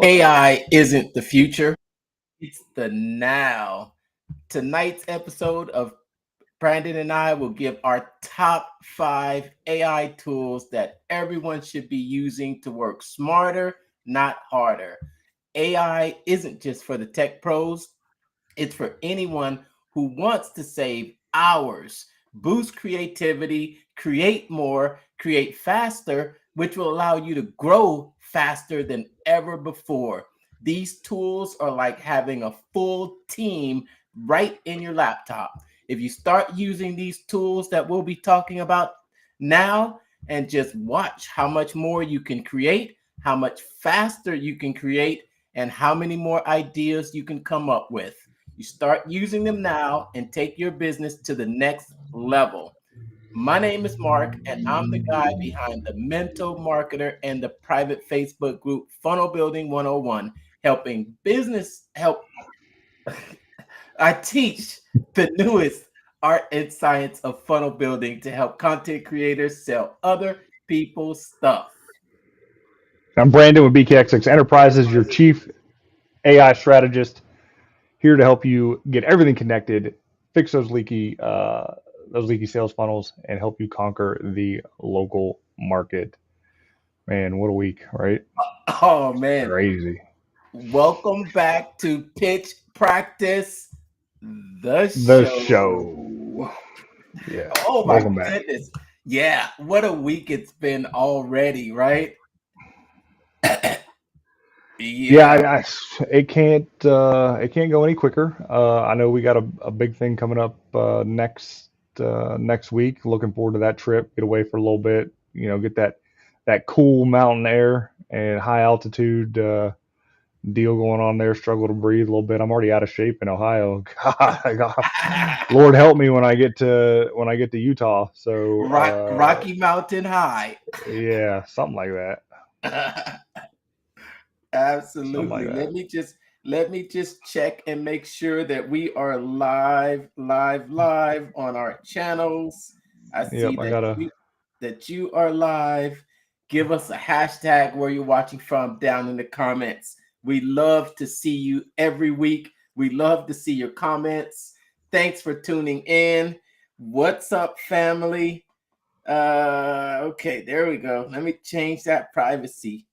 AI isn't the future, it's the now. Tonight's episode of Brandon and I will give our top 5 AI tools that everyone should be using to work smarter, not harder. AI isn't just for the tech pros, it's for anyone who wants to save hours, boost creativity, create more, create faster, which will allow you to grow faster than ever before. These tools are like having a full team right in your laptop. If you start using these tools that we'll be talking about now and just watch how much more you can create, how much faster you can create, and how many more ideas you can come up with. You start using them now and take your business to the next level. My name is Mark, and I'm the guy behind the Mental Marketer and the private Facebook group Funnel Building 101, helping business help. I teach the newest art and science of funnel building to help content creators sell other people's stuff. I'm Brandon with BKX Enterprises, your chief AI strategist, here to help you get everything connected, fix those leaky sales funnels, and help you conquer the local market. Man, what a week, right? Oh man, Crazy. welcome back to Pitch Practice, the The show. show. Yeah. Oh my Welcome back. goodness. Yeah, what a week it's been already, right? Yeah, Yeah. it can't go any quicker. I know we got a big thing coming up next week. Looking forward to that trip. Get away for a little bit. Get that cool mountain air and high altitude deal going on there. Struggle to breathe a little bit. I'm already out of shape in Ohio. God, Lord help me when I get to Utah. So Rocky Mountain High. yeah, something like that. Something like Absolutely. that. Let me just check and make sure that we are live on our channels. I see Yep, I gotta. that you are live. Give us a hashtag where you're watching from down in the comments. We love to see you every week. We love to see your comments. Thanks for tuning in. What's up, family? Okay, there we go. Let me change that privacy.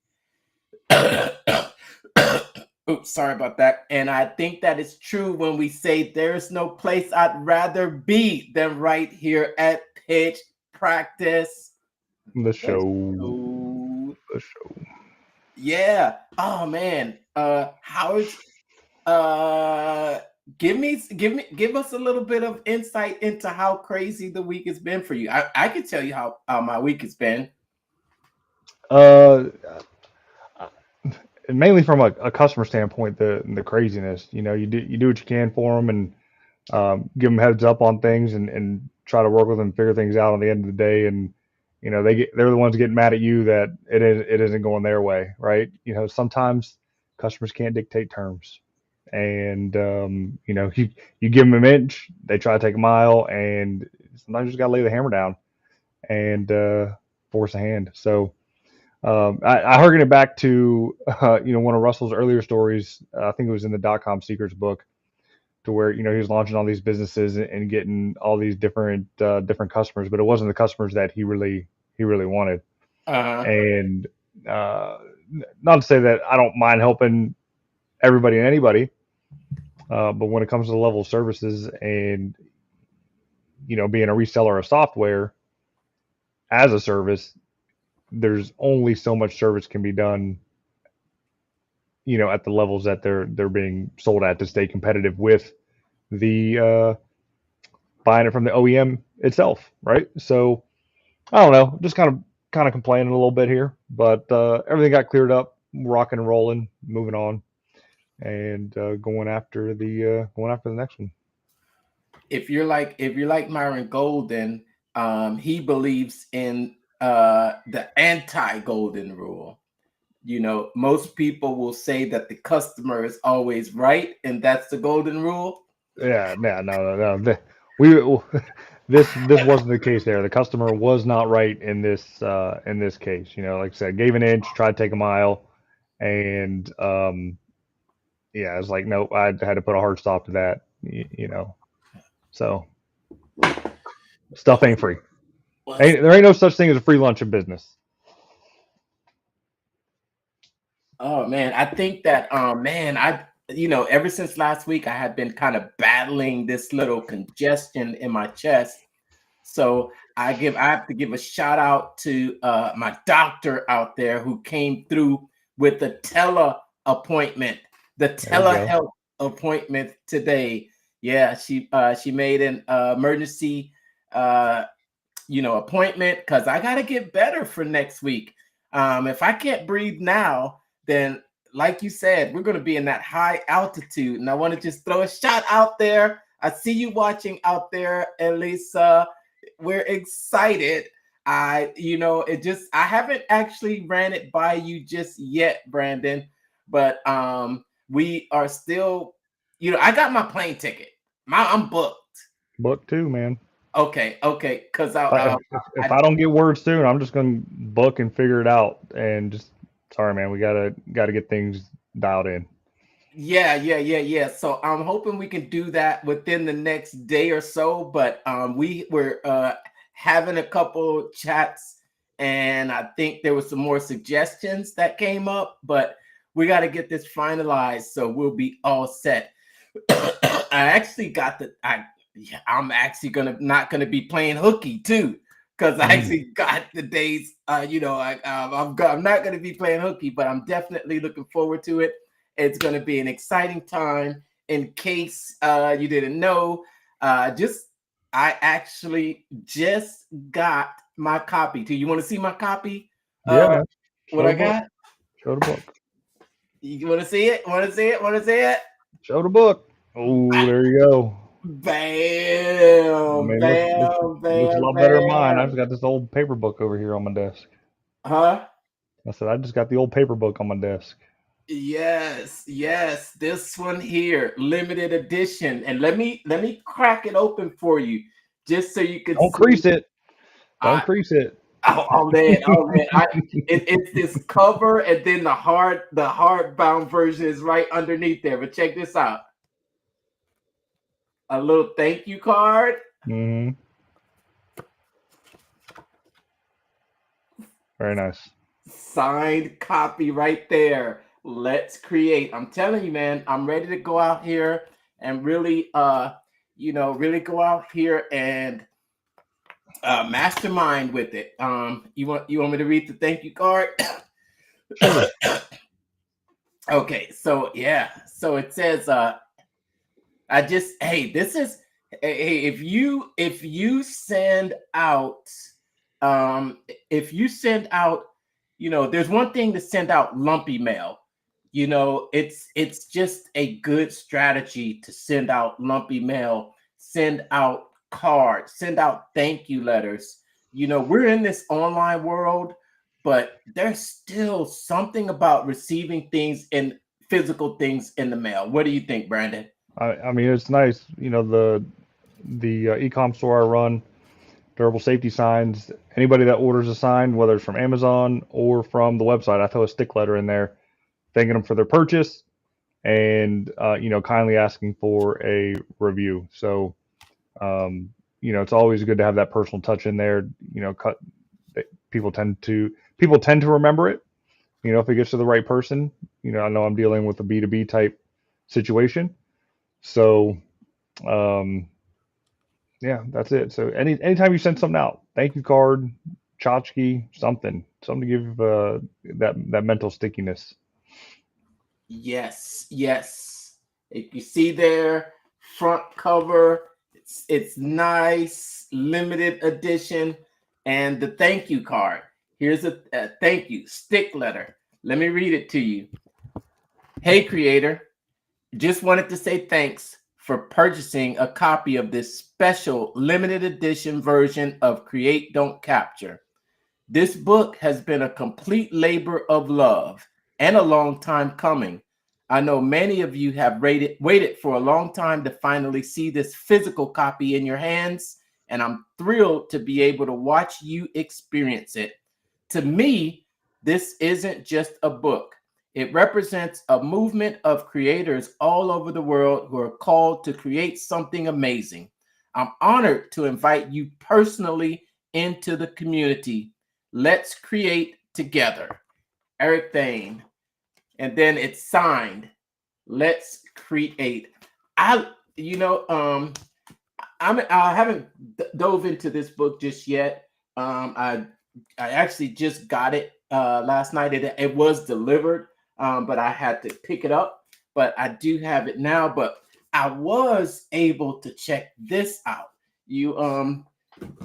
Oops, sorry about that. And I think that is true when we say there's no place I'd rather be than right here at Pitch Practice. The The show. show. The show. Yeah. Oh man. Howard, uh give us a little bit of insight into how crazy the week has been for you. I can tell you how my week has been. Uh, Mainly from a customer standpoint, the craziness. You do what you can for them and give them heads up on things and try to work with them, figure things out. On the end of the day, and they're the ones getting mad at you that it isn't going their way, right? Sometimes customers can't dictate terms, and you give them an inch, they try to take a mile, and sometimes you just gotta lay the hammer down and force a hand. So I harken it back to one of Russell's earlier stories. I think it was in the .com Secrets book, to where he was launching all these businesses and getting all these different customers, but it wasn't the customers that he really wanted. Uh-huh. And uh, not to say that I don't mind helping everybody and anybody, but when it comes to the level of services and being a reseller of software as a service, there's only so much service can be done at the levels that they're being sold at to stay competitive with the buying it from the OEM itself, right? So I don't know, just kind of complaining a little bit here, but everything got cleared up, rocking and rolling, moving on, and going after the next one. If you're like Myron Golden, he believes in the anti-golden rule. Most people will say that the customer is always right, and that's the golden rule. Yeah, no. We this wasn't the case there. The customer was not right in this case. Like I said, gave an inch, tried to take a mile, And yeah, I was like, nope, I had to put a hard stop to that. You know, so stuff ain't free. Well, There ain't no such thing as a free lunch in business. oh man, I think that man, ever since last week I had been kind of battling this little congestion in my chest. So I have to give a shout out to my doctor out there who came through with the appointment, the There you go. telehealth appointment today. Yeah, she made an emergency uh appointment because I got to get better for next week. If I can't breathe now, then like you said, we're going to be in that high altitude. And I want to just throw a shot out there. I see you watching out there, Elisa. We're excited. I haven't actually ran it by you just yet, Brandon, but we are still, I got my plane ticket. I'm booked. Book too, man. Okay, because If I don't get word soon, I'm just gonna book and figure it out. And just sorry, man, we gotta get things dialed in. yeah. So I'm hoping we can do that within the next day or so. But we were having a couple chats, and I think there was some more suggestions that came up. But we got to get this finalized, so we'll be all set. I actually I'm actually not gonna be playing hooky too, because I actually got the days. I'm not gonna be playing hooky, but I'm definitely looking forward to it. It's gonna be an exciting time. In case you didn't know, I actually just got my copy. Do you want to see my copy? Yeah, man. What Show I the book. got? Show the book. You want to see it? Want to see it? Want to see it? Show the book. Oh, there you go. I Bam, mean, looks a bam, lot better than mine. bam. I've got this old paper book over here on my desk. Huh? I said I just got the old paper book on my desk. Yes. This one here, limited edition. And let me crack it open for you, just so you can Don't see. crease it. Don't I crease it. oh man. It's this cover, and then the hardbound version is right underneath there. But check this out. A little thank you card. Mm-hmm. Very nice. Signed copy right there. Let's create. I'm telling you, man, I'm ready to go out here and really really go out here and mastermind with it. You want me to read the thank you card? Sure. Okay, so yeah. So it says this is hey, if you send out there's one thing to send out lumpy mail. It's just a good strategy to send out lumpy mail, send out cards, send out thank you letters. We're in this online world, but there's still something about receiving things in physical things in the mail. What do you think, Brandon? I mean, it's nice. The e-com store I run, durable safety signs. Anybody that orders a sign, whether it's from Amazon or from the website, I throw a stick letter in there, thanking them for their purchase and kindly asking for a review. So it's always good to have that personal touch in there. People tend to remember it. If it gets to the right person. I know I'm dealing with a B2B type situation, so yeah, that's it. So anytime you send something out, thank you card, tchotchke, something to give that mental stickiness. Yes. If you see there, front cover, it's nice, limited edition, and the thank you card. Here's a thank you stick letter. Let me read it to you. Hey, creator, just wanted to say thanks for purchasing a copy of this special limited edition version of Create Don't Capture. This book has been a complete labor of love and a long time coming. I know many of you have waited for a long time to finally see this physical copy in your hands, and I'm thrilled to be able to watch you experience it. To me, this isn't just a book. It represents a movement of creators all over the world who are called to create something amazing. I'm honored to invite you personally into the community. Let's create together. Eric Thane. And then it's signed. Let's create. I haven't dove into this book just yet. I actually just got it last night. It was delivered, but I had to pick it up. But I do have it now. But I was able to check this out.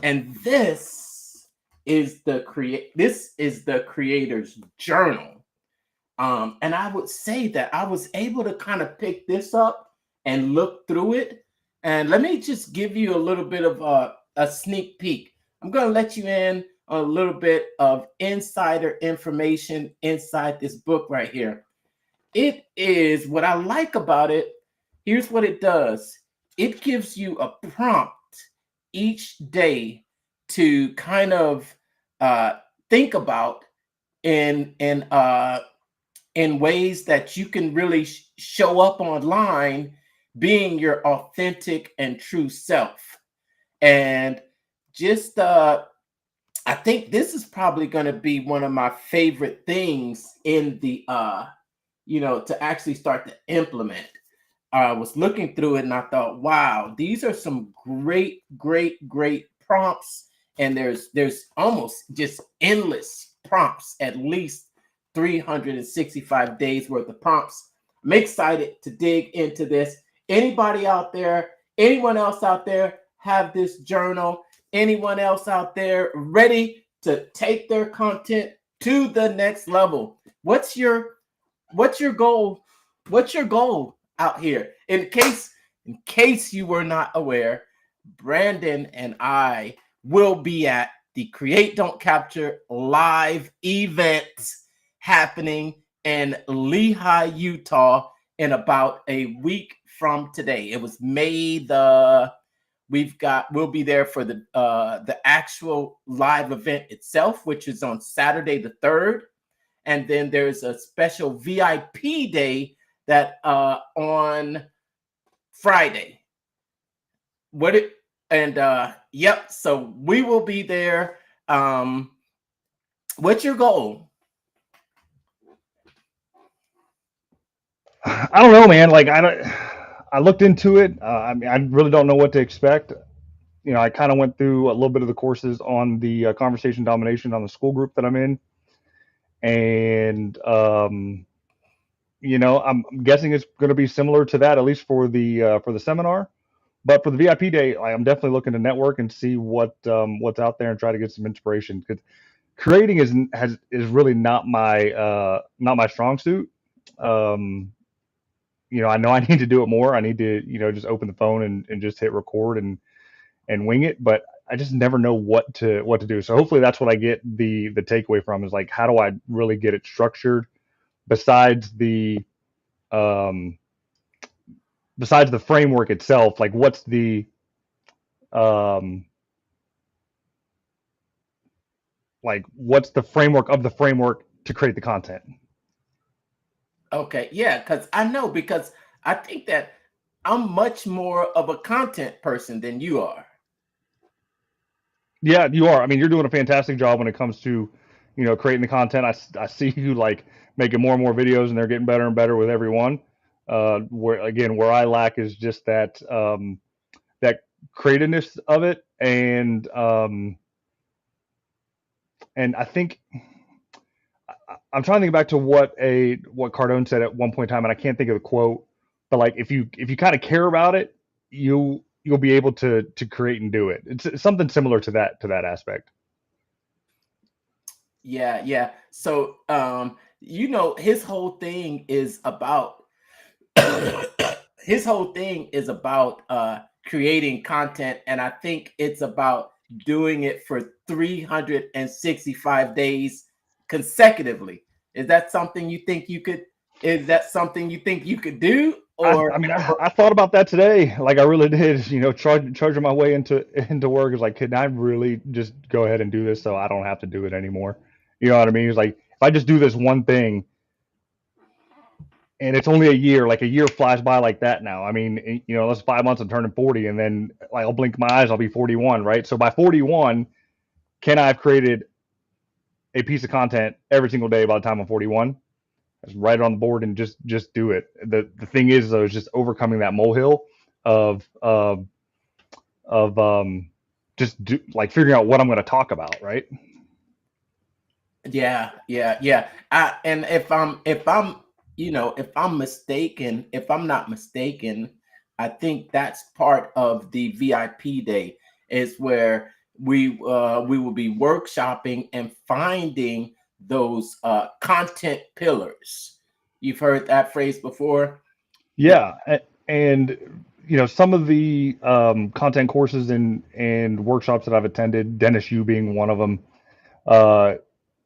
And this is the creator's journal. And I would say that I was able to kind of pick this up and look through it. And let me just give you a little bit of a sneak peek. I'm going to let you in on a little bit of insider information inside this book right here. It is what I like about it. Here's what it does. It gives you a prompt each day to kind of think about in ways that you can really show up online being your authentic and true self. And just I think this is probably going to be one of my favorite things in the to actually start to implement. I was looking through it and I thought, wow, these are some great prompts. And there's almost just endless prompts, at least 365 days worth of prompts. I'm excited to dig into this. Anybody out there, anyone else out there have this journal? Anyone else out there ready to take their content to the next level? What's your goal? What's your goal out here? In case you were not aware, Brandon and I will be at the Create Don't Capture live event happening in Lehi, Utah in about a week from today. It was May we'll be there for the actual live event itself, which is on Saturday the 3rd. And then there's a special VIP day that on Friday. So we will be there. What's your goal? I don't know, man. Like I looked into it. I mean, I really don't know what to expect. I kind of went through a little bit of the courses on the conversation domination on the school group that I'm in, and I'm guessing it's going to be similar to that, at least for the seminar. But for the VIP day, I'm definitely looking to network and see what's out there and try to get some inspiration, because creating is really not my strong suit. I know I need to do it more. I need to, just open the phone and just hit record and wing it. But I just never know what to do. So hopefully that's what I get the takeaway from, is like, how do I really get it structured besides the framework itself? Like, what's the framework of the framework to create the content? Okay, yeah, because I think that I'm much more of a content person than you are. Yeah, you are. I mean, you're doing a fantastic job when it comes to, creating the content. I see you like making more and more videos, and they're getting better and better with every one. Where I lack is just that creativeness of it, and I think I'm trying to think back to what Cardone said at one point in time, and I can't think of the quote, but like, if you kind of care about it, you'll be able to create and do it. It's something similar to that aspect. Yeah. So his whole thing is about creating content, and I think it's about doing it for 365 days consecutively. Is that something you think you could do? Or I thought about that today. Like, I really did. Charging my way into work is like, can I really just go ahead and do this so I don't have to do it anymore? You know what I mean? It's like, if I just do this one thing, and it's only a year. Like a year flies by like that now. I mean, you know, that's 5 months. I'm turning 40, and then like I'll blink my eyes, I'll be 41, right? So by 41, can I have created a piece of content every single day by the time I'm 41? Just write it on the board and just do it. The thing is though, is just overcoming that molehill of just like figuring out what I'm going to talk about, right? Yeah. And if I'm mistaken, if I'm not mistaken, I think that's part of the VIP day is where we will be workshopping and finding those content pillars. You've heard that phrase before? Yeah, and you know some of the content courses and workshops that I've attended, Dennis Yu being one of them. Uh,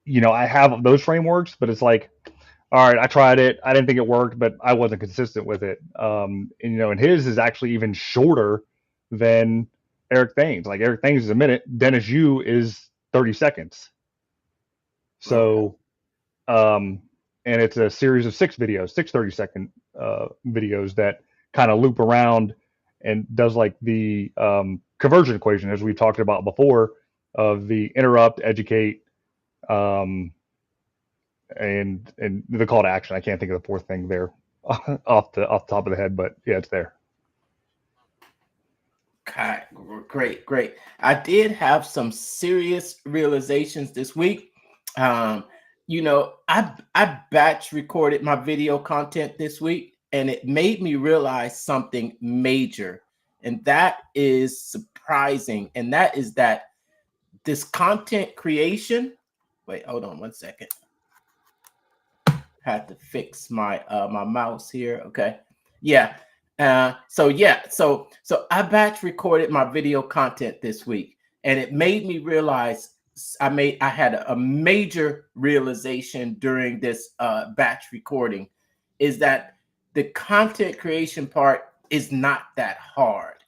you know, I have those frameworks, but it's like, all right, I tried it. I didn't think it worked, but I wasn't consistent with it. And you know, and his is actually even shorter than Eric Thames. Like Eric Thames is a minute. Dennis Yu is 30 seconds. Okay. So, and it's a series of 6 videos, 30-second videos that kind of loop around and does like the conversion equation, as we've talked about before, of the interrupt, educate, um, and the call to action. I can't think of the fourth thing there off the top of the head, but yeah, it's there. Okay, great. I did have some serious realizations this week. Um, I batch recorded my video content this week, and it made me realize something major, and that is surprising. And that is that this content creation. Wait, hold on 1 second. Had to fix my my mouse here. Okay, yeah. So I batch recorded my video content this week, and it made me realize I had a major realization during this batch recording, is that the content creation part is not that hard.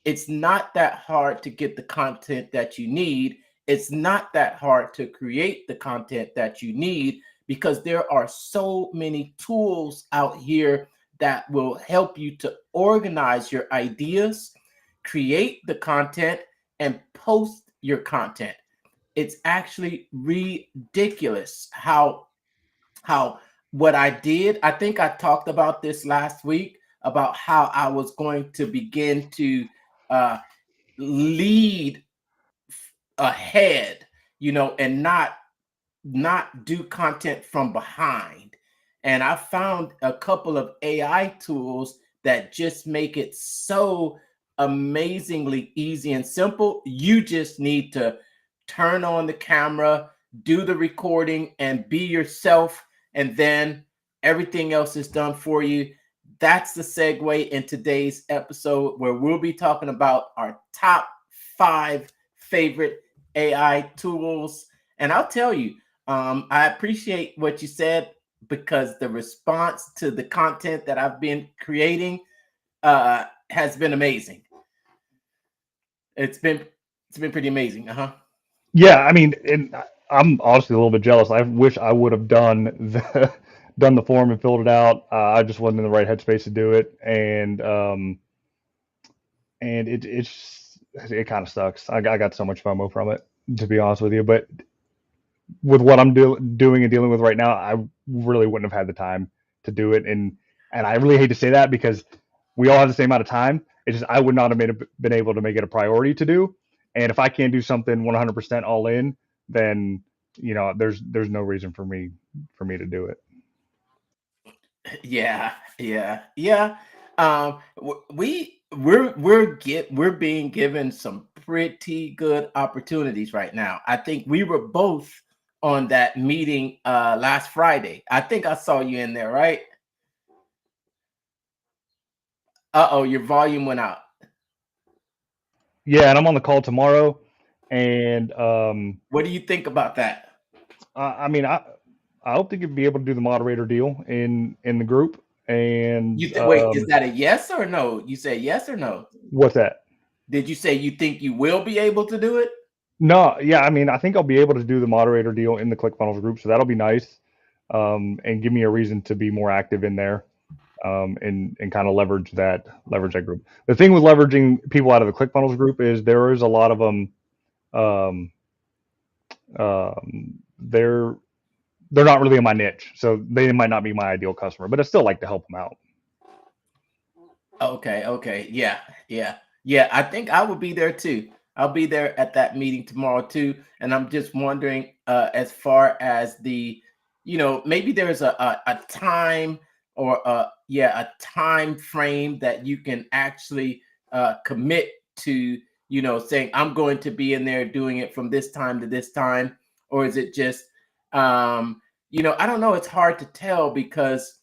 It's not that hard to get the content that you need. It's not that hard to create the content that you need, because there are so many tools out here that will help you to organize your ideas, create the content, and post your content. It's actually ridiculous how what I did. I think I talked about this last week about how I was going to begin to uh, lead ahead, and not do content from behind. And I found a couple of AI tools that just make it so amazingly easy and simple. You just need to turn on the camera, do the recording, and be yourself, and then everything else is done for you. That's the segue in today's episode, where we'll be talking about our top 5 favorite AI tools. And I'll tell you, I appreciate what you said, because the response to the content that I've been creating has been amazing. It's been pretty amazing. Yeah, I mean, and I'm honestly a little bit jealous. I wish I would have done the form and filled it out. I just wasn't in the right headspace to do it, and it kind of sucks. I got so much FOMO from it, to be honest with you. But with what I'm doing and dealing with right now, I really wouldn't have had the time to do it. And I really hate to say that, because we all have the same amount of time. It's just I would not have been able to make it a priority to do. And if I can't do something 100% all in, then you know there's no reason for me to do it. Yeah. We're being given some pretty good opportunities right now. I think we were both on that meeting last Friday. I think I saw you in there, right? Uh-oh, your volume went out. Yeah, and I'm on the call tomorrow, and What do you think about that? I mean I hope they could be able to do the moderator deal in the group. And Wait, is that a yes or no? You say yes or no? what's that? Did you say you think you will be able to do it? No, yeah, I mean, I think I'll be able to do the moderator deal in the ClickFunnels group, so that'll be nice. and give me a reason to be more active in there, and kind of leverage that group. The thing with leveraging people out of the ClickFunnels group is there is a lot of them. Um, they're not really in my niche, so they might not be my ideal customer, but I still like to help them out. Okay. Yeah. I think I will be there too. I'll be there at that meeting tomorrow too. And I'm just wondering, as far as the, maybe there's a time or a time frame that you can actually commit to, saying I'm going to be in there doing it from this time to this time, or is it just, I don't know. It's hard to tell because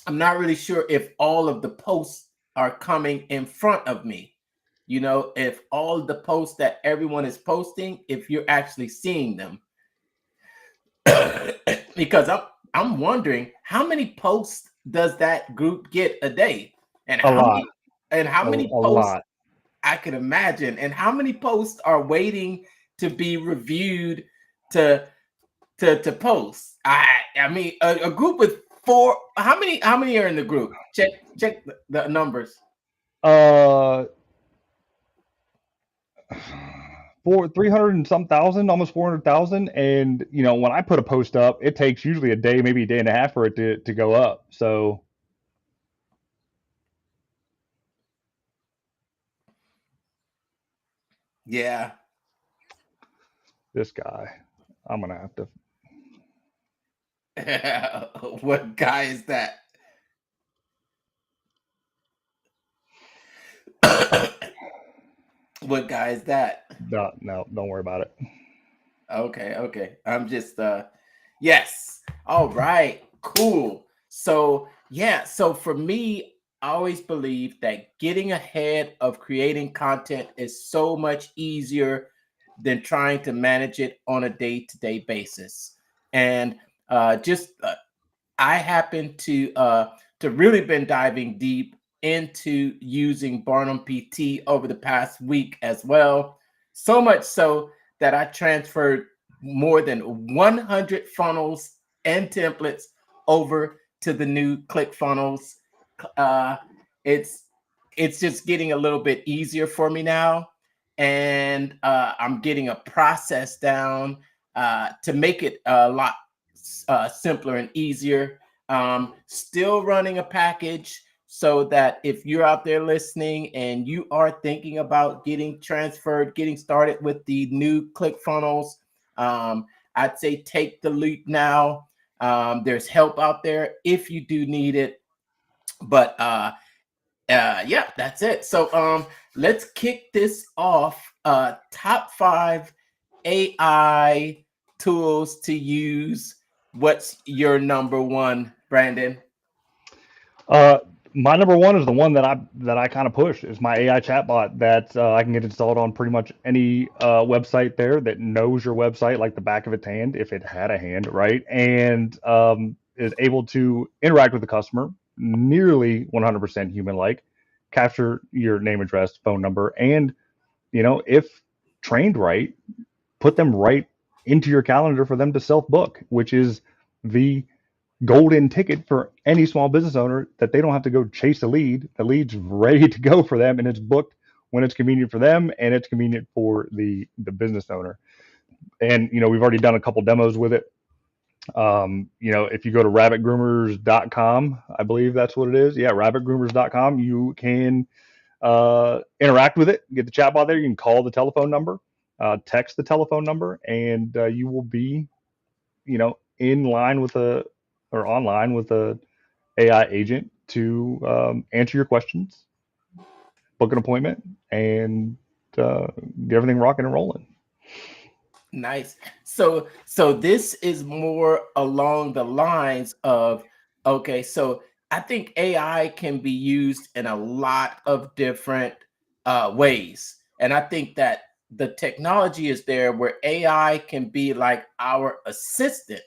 I'm not really sure if all of the posts are coming in front of me. If all of the posts that everyone is posting, if you're actually seeing them. Because I'm wondering how many posts does that group get a day? And A how lot, many and how many a posts lot. I can imagine, and how many posts are waiting to be reviewed to post. I mean a group with four. How many are in the group? Check the numbers. Uh, for 300 and some thousand, almost 400,000. And, when I put a post up, it takes usually a day, maybe a day and a half for it to go up. So Yeah. this guy, I'm going to have to, What guy is that? What guy is that? no, don't worry about it. Okay. I'm just yes. All right. Cool. So, yeah, so for me, I always believe that getting ahead of creating content is so much easier than trying to manage it on a day-to-day basis. And just I happen to really been diving deep into using Barnum PT over the past week as well. So much so that I transferred more than 100 funnels and templates over to the new ClickFunnels. Uh, it's it's just getting a little bit easier for me now, and I'm getting a process down to make it a lot simpler and easier. Still running a package so that if you're out there listening and you are thinking about getting transferred, getting started with the new ClickFunnels, I'd say take the leap now. There's help out there if you do need it. But yeah, that's it. So let's kick this off. Top 5 AI tools to use. What's your number one, Brandon? Uh, my number one is the one that I kind of push is my AI chatbot that I can get installed on pretty much any website there that knows your website like the back of its hand, if it had a hand, right? And is able to interact with the customer nearly 100% human-like, capture your name, address, phone number, and if trained right, put them right into your calendar for them to self-book, which is the golden ticket for any small business owner, that they don't have to go chase a lead. The lead's ready to go for them, and it's booked when it's convenient for them and it's convenient for the business owner. And we've already done a couple demos with it. If you go to rabbitgroomers.com, I believe that's what it is. Yeah, rabbitgroomers.com, you can interact with it, get the chatbot there. You can call the telephone number, text the telephone number, and you will be, in line with or online with a AI agent to answer your questions, book an appointment, and get everything rocking and rolling. Nice. So this is more along the lines of, okay, so I think AI can be used in a lot of different ways. And I think that the technology is there where AI can be like our assistant.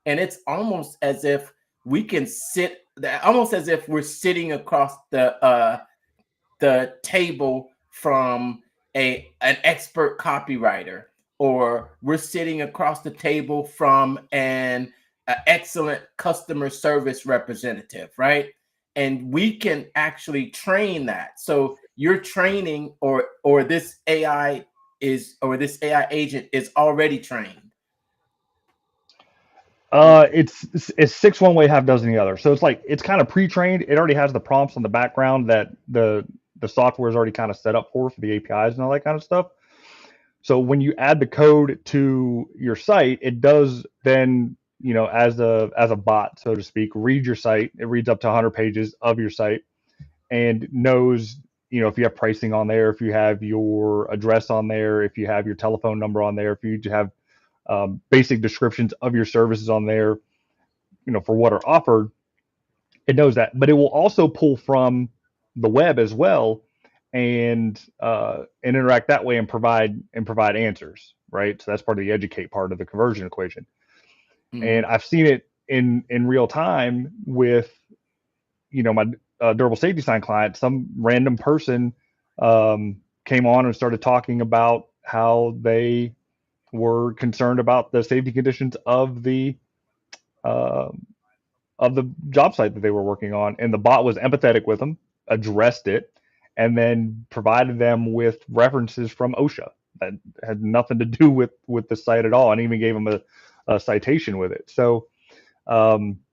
And it's almost as if we can almost as if we're sitting across the table from an expert copywriter, or we're sitting across the table from an an excellent customer service representative, right? And we can actually train that. So you're training, or this AI this AI agent is already trained. It's six one way, half dozen the other. So it's like it's kind of pre-trained. It already has the prompts on the background that the software is already kind of set up for the APIs and all that kind of stuff. So when you add the code to your site, it does then, as a bot, so to speak, read your site. It reads up to 100 pages of your site and knows, if you have pricing on there, if you have your address on there, if you have your telephone number on there, if you have basic descriptions of your services on there, for what are offered, it knows that. But it will also pull from the web as well, and interact that way and provide answers, right? So that's part of the educate part of the conversion equation. Mm-hmm. And I've seen it in real time with, my durable safety sign client. Some random person came on and started talking about how they were concerned about the safety conditions of the job site that they were working on, and the bot was empathetic with them, addressed it, and then provided them with references from OSHA that had nothing to do with the site at all, and even gave them a citation with it. So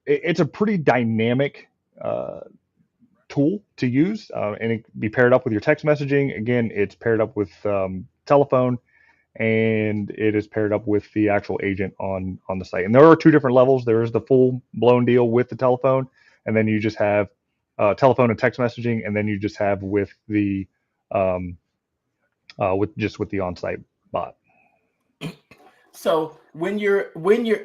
it's a pretty dynamic tool to use, and it can be paired up with your text messaging. Again, it's paired up with telephone, and it is paired up with the actual agent on the site. And there are two different levels. There is the full blown deal with the telephone, and then you just have telephone and text messaging, and then you just have with the with the on-site bot. So when you're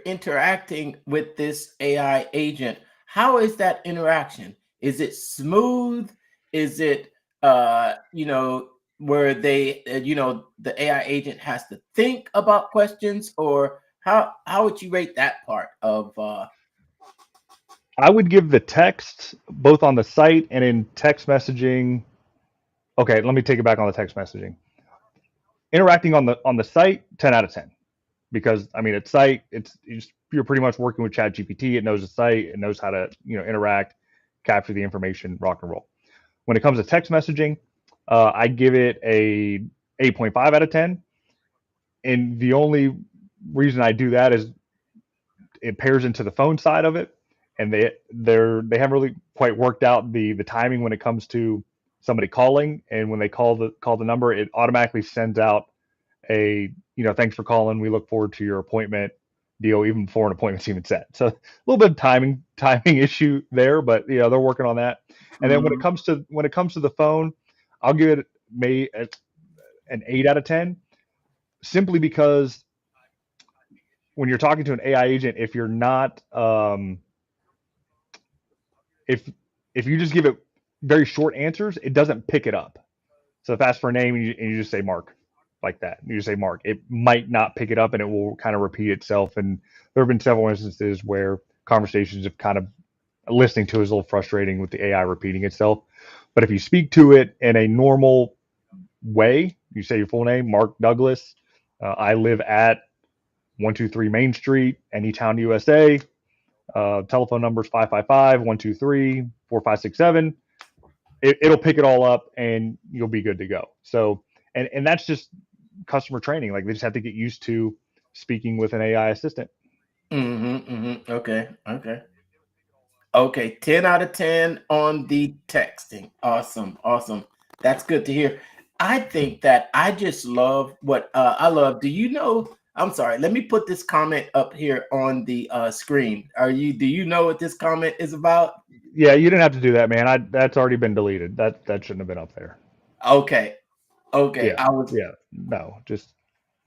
interacting with this AI agent, how is that interaction? Is it smooth? Is it where they the AI agent has to think about questions, or how would you rate that part of I would give the text both on the site and in text messaging. Okay, let me take it back on the text messaging. Interacting on the site, 10 out of 10. Because it's site, you're pretty much working with ChatGPT. It knows the site, it knows how to interact, capture the information, rock and roll. When it comes to text messaging, I give it a 8.5 out of 10. And the only reason I do that is it pairs into the phone side of it, and they haven't really quite worked out the timing when it comes to somebody calling. And when they call the number, it automatically sends out a thanks for calling, we look forward to your appointment deal, even before an appointment's even set. So a little bit of timing issue there, but they're working on that. And then when it comes to the phone, I'll give it maybe an 8 out of 10, simply because when you're talking to an AI agent, if you're not if you just give it very short answers, it doesn't pick it up. So if asked for a name and you just say Mark, like that, you just say Mark, it might not pick it up, and it will kind of repeat itself. And there have been several instances where conversations have kind of, listening to is a little frustrating with the AI repeating itself. But if you speak to it in a normal way, you say your full name, Mark Douglas, I live at 123 Main Street, Anytown, USA. Telephone numbers 555-123-4567. It'll pick it all up, and you'll be good to go. So, and that's just customer training. Like, they just have to get used to speaking with an AI assistant. Okay. 10 out of 10 on the texting. Awesome. That's good to hear. I think that I just love what I love. Do you know? I'm sorry. Let me put this comment up here on the screen. Do you know what this comment is about? Yeah, you didn't have to do that, man. That's already been deleted. That shouldn't have been up there. Okay. No, just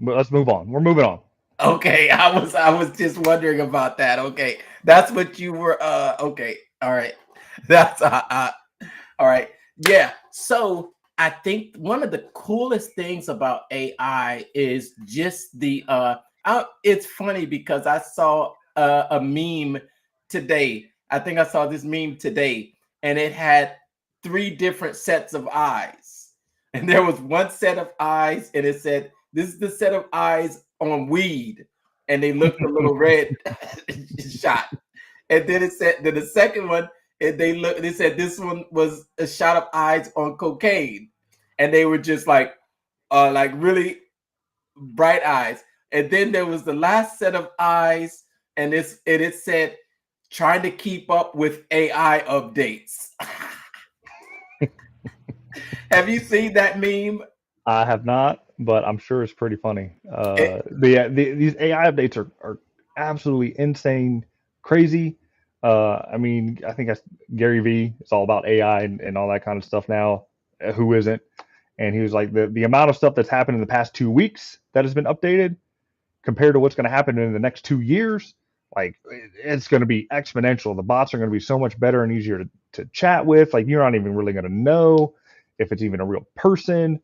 let's move on. We're moving on. Okay, I was just wondering about that. Okay, that's what you were. Okay, all right. That's all right. Yeah. So I think one of the coolest things about AI is just the. It's funny because I saw a meme today. I think I saw this meme today, and it had 3 different sets of eyes, and there was one set of eyes, and it said, "This is the set of eyes on weed." and they looked a little red shot. And then it said, then the second one, and they said this one was a shot of eyes on cocaine, and they were just like really bright eyes. And then there was the last set of eyes, and it said trying to keep up with AI updates. Have you seen that meme? I have not, but I'm sure it's pretty funny. These AI updates are absolutely insane, crazy. I mean, I think Gary V. It's all about AI and all that kind of stuff now. Who isn't? And he was like, the amount of stuff that's happened in the past 2 weeks that has been updated compared to what's going to happen in the next 2 years, like it's going to be exponential. The bots are going to be so much better and easier to chat with. Like you're not even really going to know if it's even a real person.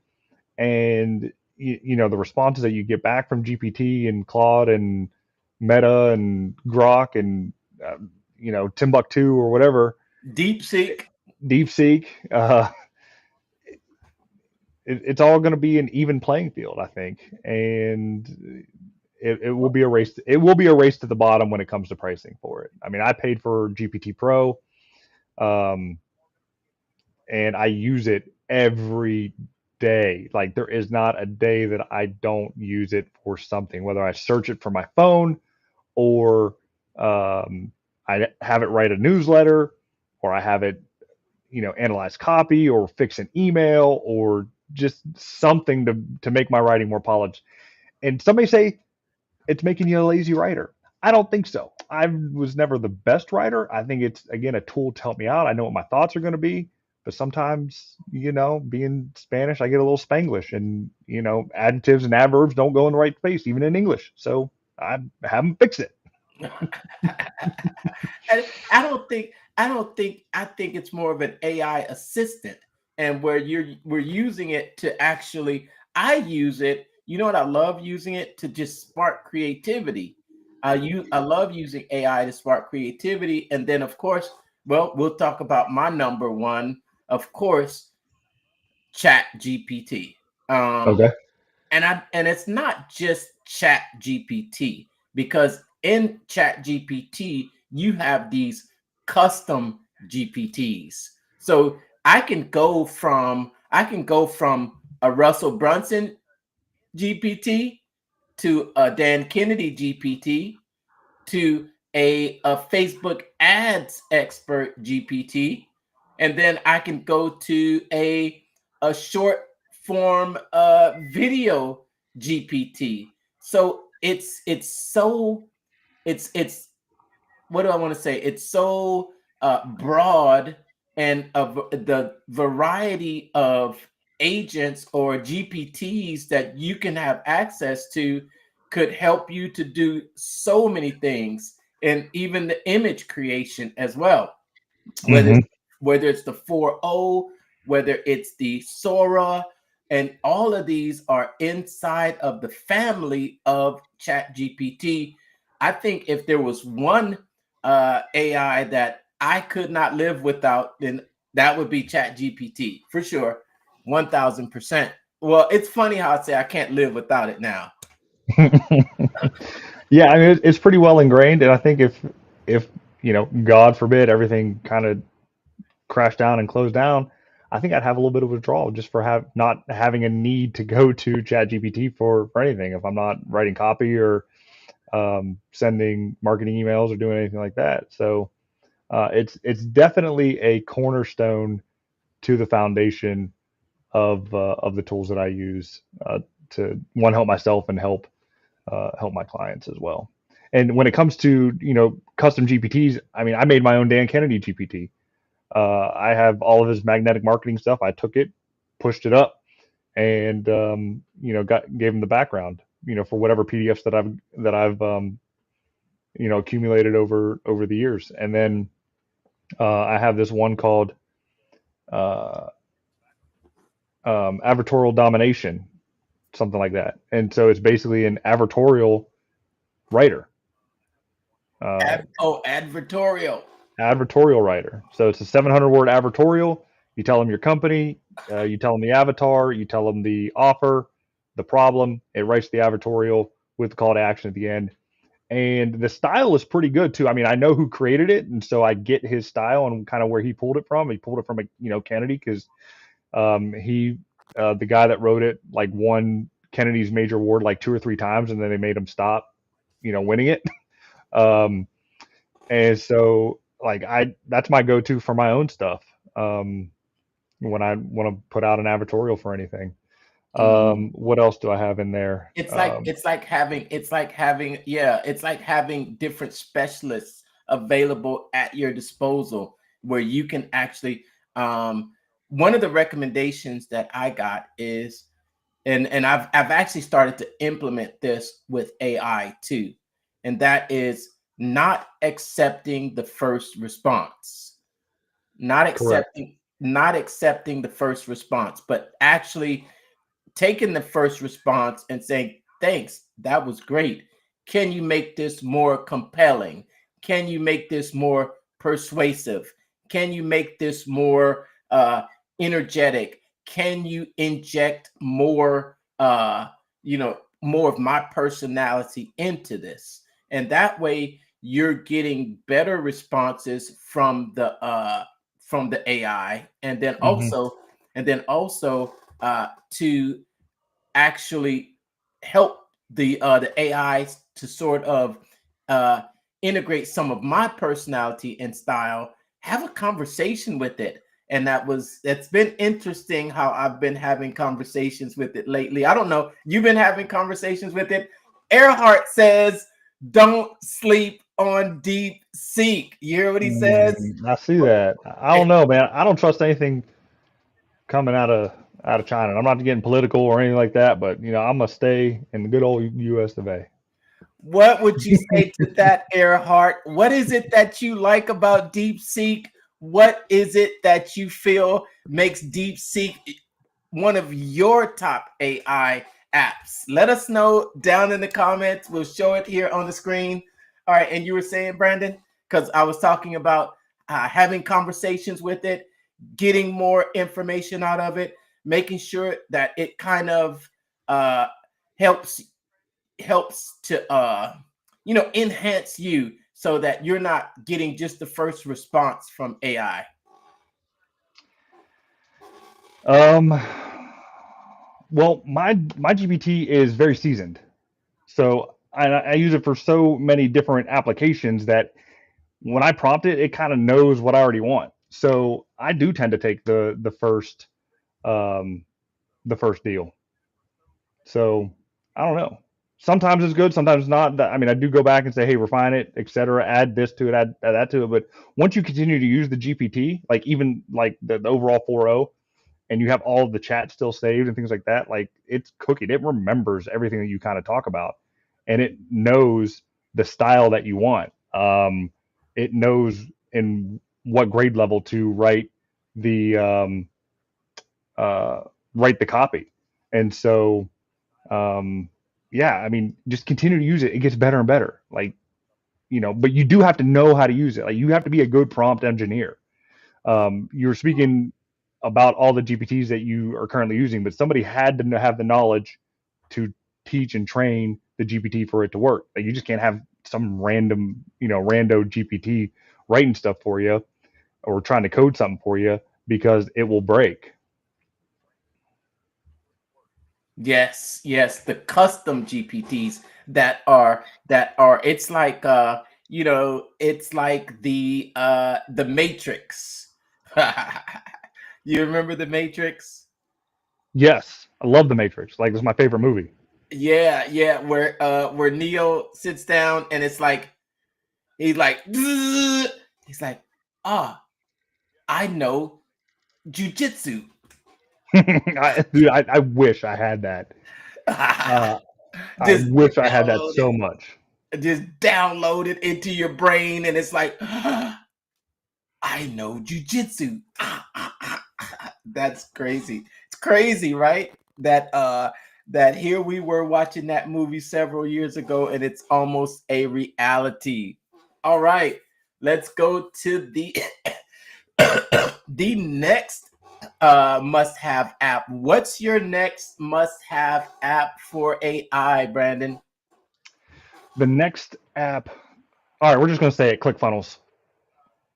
And the responses that you get back from GPT and Claude and Meta and Grok and Timbuktu or whatever, DeepSeek. DeepSeek, it's all going to be an even playing field, I think, and it will be a race. It will be a race to the bottom when it comes to pricing for it. I mean, I paid for GPT Pro, um, and I use it every day. Like there is not a day that I don't use it for something, whether I search it for my phone or I have it write a newsletter or I have it, analyze copy or fix an email or just something to make my writing more polished. And somebody say it's making you a lazy writer. I don't think so. I was never the best writer. I think it's again a tool to help me out. I know what my thoughts are going to be, but sometimes, being Spanish, I get a little Spanglish, and adjectives and adverbs don't go in the right place, even in English. So I have them fix it. And I think it's more of an AI assistant, and where we're using it to actually. I use it. You know what I love using it to just spark creativity. I love using AI to spark creativity, and then of course, well, we'll talk about my number one, of course, Chat GPT. Okay. And it's not just Chat GPT, because in Chat GPT you have these custom GPTs. So I can go from a Russell Brunson GPT to a Dan Kennedy GPT to a Facebook ads expert GPT, and then I can go to a short form video GPT. So it's what do I want to say? It's so broad, and the variety of agents or GPTs that you can have access to could help you to do so many things, and even the image creation as well. Whether Mm-hmm. whether it's the 4.0, whether it's the Sora, and all of these are inside of the family of Chat GPT. I think if there was one AI that I could not live without, then that would be Chat GPT for sure, 1000%. Well, it's funny how I say I can't live without it now. Yeah, I mean it's pretty well ingrained, and I think if God forbid, everything kind of crashed down and closed down, I think I'd have a little bit of withdrawal just for not having a need to go to ChatGPT for anything if I'm not writing copy or sending marketing emails or doing anything like that. So it's definitely a cornerstone to the foundation of the tools that I use to one help myself and help my clients as well. And when it comes to custom GPTs, I mean I made my own Dan Kennedy GPT. I have all of his magnetic marketing stuff. I took it, pushed it up, and gave him the background. For whatever PDFs that I've accumulated over the years. And then I have this one called uh, advertorial domination, something like that. And so it's basically an advertorial writer. Uh, Advertorial. Advertorial writer. So it's a 700 word advertorial. You tell them your company, you tell them the avatar, you tell them the offer, the problem. It writes the advertorial with the call to action at the end. and the style is pretty good too. I mean, I know who created it, and so I get his style and kind of where he pulled it from. He pulled it from, Kennedy, because he the guy that wrote it like won Kennedy's major award like 2 or 3 times, and then they made him stop, winning it. Um, and so like that's my go-to for my own stuff. When I want to put out an advertorial for anything. What else do I have in there? It's like having different specialists available at your disposal where you can actually one of the recommendations that I got is and I've actually started to implement this with AI too, and that is not accepting the first response, Correct. not accepting the first response, but actually taking the first response and saying, thanks, that was great. Can you make this more compelling? Can you make this more persuasive? Can you make this more energetic? Can you inject more, more of my personality into this? And that way you're getting better responses from the AI, and then Hmm. also to actually help the AIs to sort of uh, integrate some of my personality and style, have a conversation with it. And that's been interesting how I've been having conversations with it lately. I don't know, you've been having conversations with it. Earhart says, "Don't sleep on Deep Seek." You hear what he says? I see that. I don't know, man. I don't trust anything coming out of China. And I'm not getting political or anything like that, but I'm gonna stay in the good old U.S. of A. What would you say to that, Earhart? What is it that you like about DeepSeek? What is it that you feel makes DeepSeek one of your top AI apps? Let us know down in the comments. We'll show it here on the screen. All right, and you were saying, Brandon, because I was talking about having conversations with it, getting more information out of it, making sure that it kind of helps to enhance you so that you're not getting just the first response from AI. Um, well, my GPT is very seasoned, so I use it for so many different applications that when I prompt it, it kind of knows what I already want. So I do tend to take um, the first deal. So I don't know. Sometimes it's good, sometimes not. I mean, I do go back and say, hey, refine it, etc. Add this to it, add that to it. But once you continue to use the GPT, like even like the overall 4.0, and you have all of the chat still saved and things like that, like it's cooking. It remembers everything that you kind of talk about, and it knows the style that you want. It knows in what grade level to the um, write the copy, and so um, yeah, I mean, just continue to use it. It gets better and better. Like, but you do have to know how to use it. Like, you have to be a good prompt engineer. You're speaking about all the GPTs that you are currently using, but somebody had to have the knowledge to teach and train the GPT for it to work. Like, you just can't have some rando GPT writing stuff for you or trying to code something for you because it will break. Yes, the custom GPTs that are it's like it's like the Matrix. You remember the Matrix? Yes, I love The Matrix. Like, it's my favorite movie. Yeah, where Neo sits down and it's like he's like he's like, ah, I know jujitsu. I wish I had that. Uh, I just wish I had that download so much. just download it into your brain, and it's like, I know jujitsu. That's crazy. It's crazy, right? That here we were watching that movie several years ago, and it's almost a reality. All right, let's go to the the next must-have app. What's your next must-have app for AI, Brandon? The next app. All right, we're just going to say it. ClickFunnels.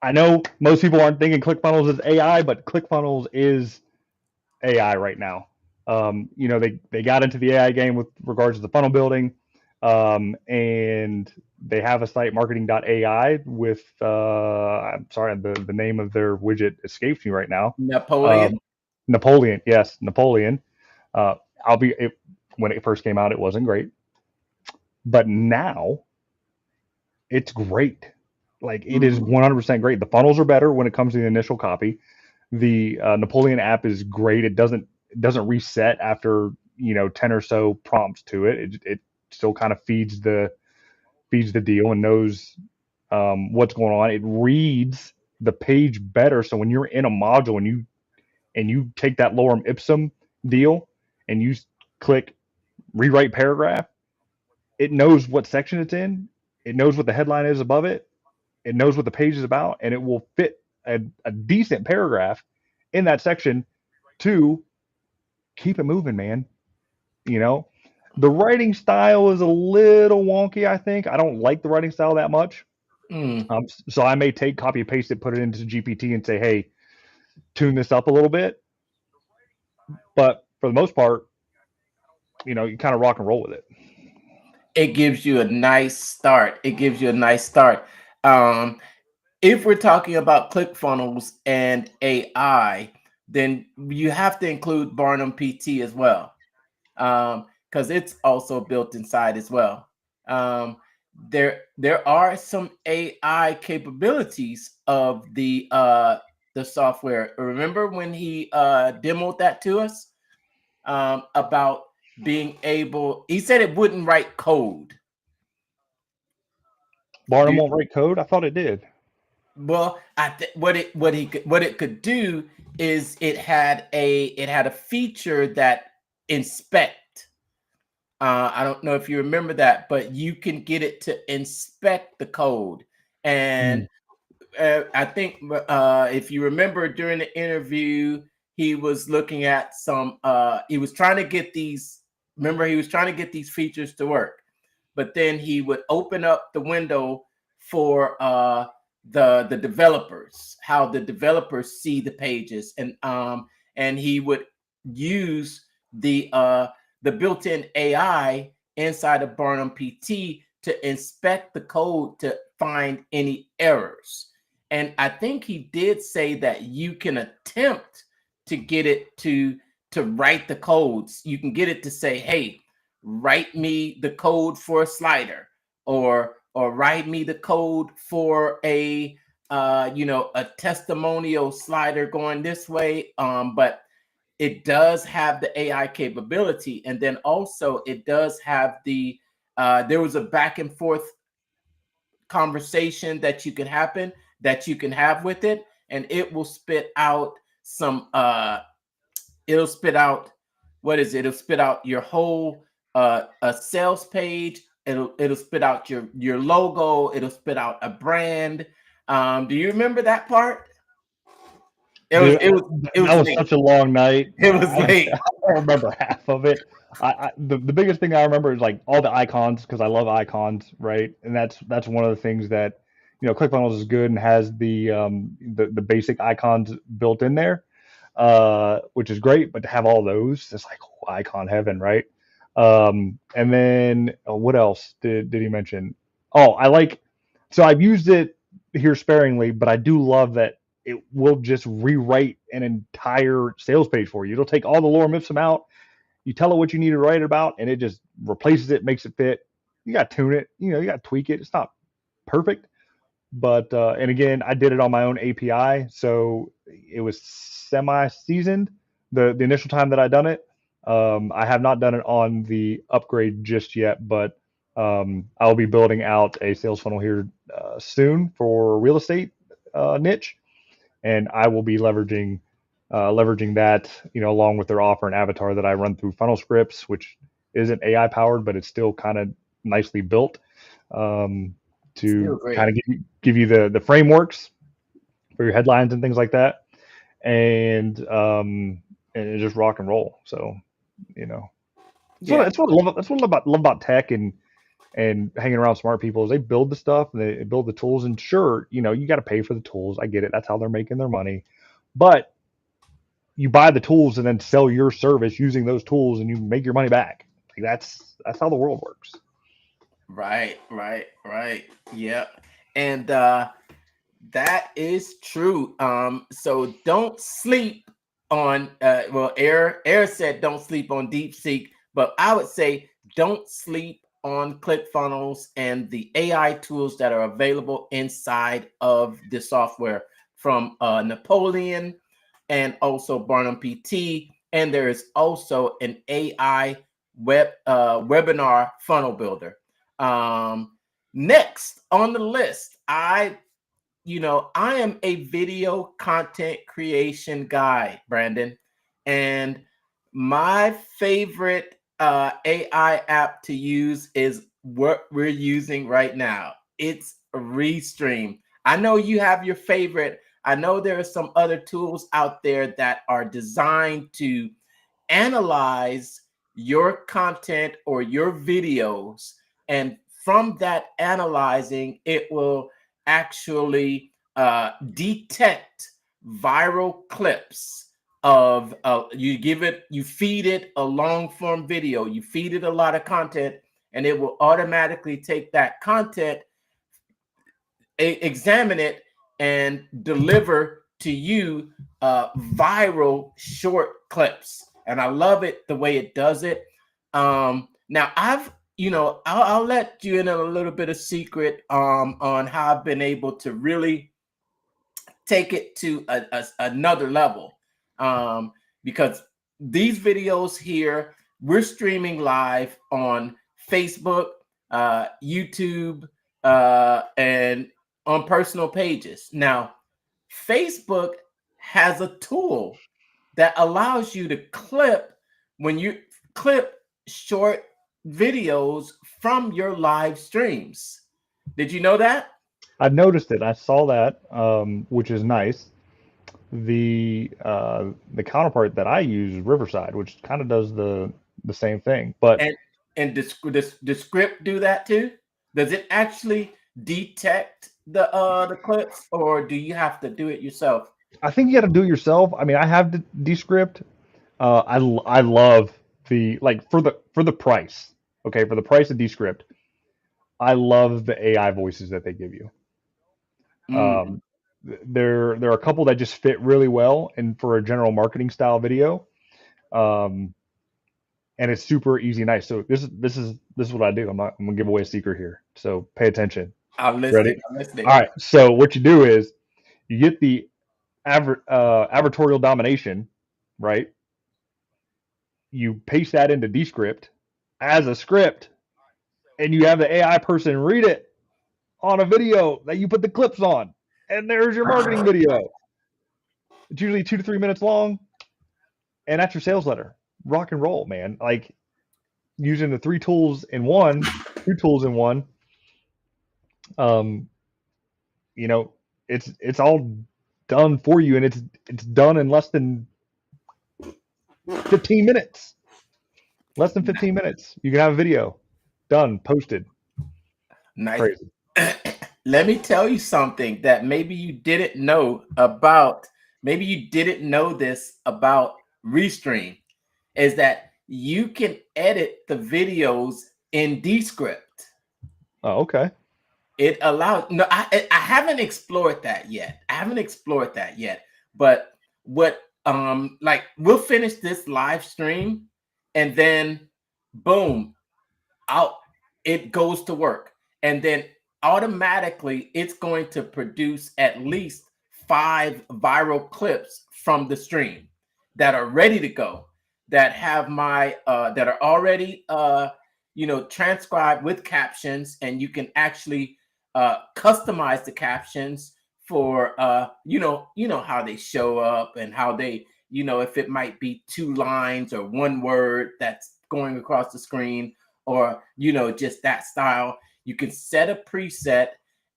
I know most people aren't thinking ClickFunnels is AI, but ClickFunnels is AI right now. They got into the AI game with regards to the funnel building, and they have a site, marketing.ai, with I'm sorry, the name of their widget escapes me right now. Napoleon. Napoleon, yes, Napoleon. Uh, when it first came out, it wasn't great, but now it's great. Like it is Mhm. 100% great. The funnels are better when it comes to the initial copy. The Napoleon app is great. It doesn't reset after 10 or so prompts to it. It still kind of feeds the deal and knows what's going on. It reads the page better. So when you're in a module and you take that lorem ipsum deal and you click rewrite paragraph, it knows what section it's in. It knows what the headline is above it. It knows what the page is about, and it will fit a decent paragraph in that section to keep it moving, man. You know, the writing style is a little wonky. I think I don't like the writing style that much. Mm. So I may take, copy, paste it, put it into GPT, and say, "Hey, tune this up a little bit." But for the most part, you kind of rock and roll with it. It gives you a nice start. It gives you a nice start. Um, if we're talking about ClickFunnels and AI, then you have to include Barnum PT as well, because it's also built inside as well. Um, there are some AI capabilities of the software. Remember when he demoed that to us, about being able? He said it wouldn't write code. Do Barnum you, won't write code. I thought it did. well, what it could do is it had a feature that inspect. I don't know if you remember that, but you can get it to inspect the code. Mm. And I think if you remember during the interview, he was looking at some. He was trying to get these. Remember, he was trying to get these features to work, but then he would open up the window for the developers, how the developers see the pages, and he would use the built-in AI inside of Barnum PT to inspect the code to find any errors. And I think he did say that you can attempt to get it to write the codes. You can get it to say, "Hey, write me the code for a slider," or write me the code for a testimonial slider going this way. But it does have the AI capability, and then also it does have there was a back and forth conversation that you can have with it, and it will spit out some it'll spit out, what is it? It'll spit out your whole a sales page. It'll spit out your logo. It'll spit out a brand. Do you remember that part? It was Dude, it was it that was was late. such a long night. It was I late. don't remember half of it. The biggest thing I remember is like all the icons because I love icons, right? And that's one of the things that ClickFunnels is good and has the basic icons built in there, which is great. But to have all those, it's like icon heaven, right? And then what else did he mention? Oh, so I've used it here sparingly, but I do love that it will just rewrite an entire sales page for you. It'll take all the lorem ipsum out. You tell it what you need to write about, and it just replaces it, makes it fit. You got to tune it. You got to tweak it. It's not perfect, but and again, I did it on my own API, so it was semi-seasoned. The initial time that I done it, I have not done it on the upgrade just yet, but I'll be building out a sales funnel here soon for real estate niche, and I will be leveraging that, along with their offer and avatar that I run through Funnel Scripts, which isn't AI powered, but it's still kind of nicely built, um, Still to kind great. of give you the frameworks for your headlines and things like that, and just rock and roll. So you know, Yeah. that's what I love. That's what I love about tech, and hanging around smart people is they build the stuff and they build the tools. And sure, you know, you got to pay for the tools. I get it. That's how they're making their money. But you buy the tools and then sell your service using those tools and you make your money back. Like that's how the world works. Right, right, right. Yeah. And that is true. So don't sleep on well, Air said don't sleep on DeepSeek, but I would say don't sleep on ClickFunnels and the AI tools that are available inside of the software from Napoleon and also Barnum PT. And there is also an AI webinar funnel builder. Next on the list, I am a video content creation guy, Brandon, and my favorite AI app to use is what we're using right now. It's Restream. I know you have your favorite. I know there are some other tools out there that are designed to analyze your content or your videos, and from that analyzing, it will actually detect viral clips of you feed it a long form video, you feed it a lot of content, and it will automatically take that content, examine it, and deliver to you viral short clips. And I love it the way it does it. Now I'll let you in a little bit of secret on how I've been able to really take it to another level, because these videos here, we're streaming live on Facebook, YouTube, and on personal pages. Now, Facebook has a tool that allows you to when you clip short videos from your live streams. Did you know that? I noticed it. I saw that, which is nice. The counterpart that I use is Riverside, which kind of does the same thing. But And the script do that too? Does it actually detect the clips, or do you have to do it yourself? I think you got to do it yourself. I mean, I have the Descript. I love the like for the price. Okay, for the price of Descript, I love the AI voices that they give you. Mm. Um, there are a couple that just fit really well, and for a general marketing style video, um, and it's super easy and nice. So this is what I do. I'm gonna give away a secret here. So pay attention. I'm listening. Ready? I'm listening. All right. So what you do is you get the advertorial domination, right? You paste that into Descript as a script, and you have the AI person read it on a video that you put the clips on, and there's your marketing video. It's usually 2 to 3 minutes long, and that's your sales letter. Rock and roll, man. Like using the two tools in one. Um, you know, it's all done for you, and it's done in less than 15 minutes. Less than 15 minutes. You can have a video done, posted. Nice. Crazy. Let me tell you something that maybe you didn't know about. Maybe you didn't know this about Restream, is that you can edit the videos in Descript. Oh, okay. It allows, no, I haven't explored that yet. But what like we'll finish this live stream, and then boom, out it goes to work, and then automatically it's going to produce at least 5 viral clips from the stream that are ready to go, that have my that are already transcribed with captions, and you can actually customize the captions for how they show up, and how they, if it might be 2 lines or 1 word that's going across the screen, or just that style. You can set a preset,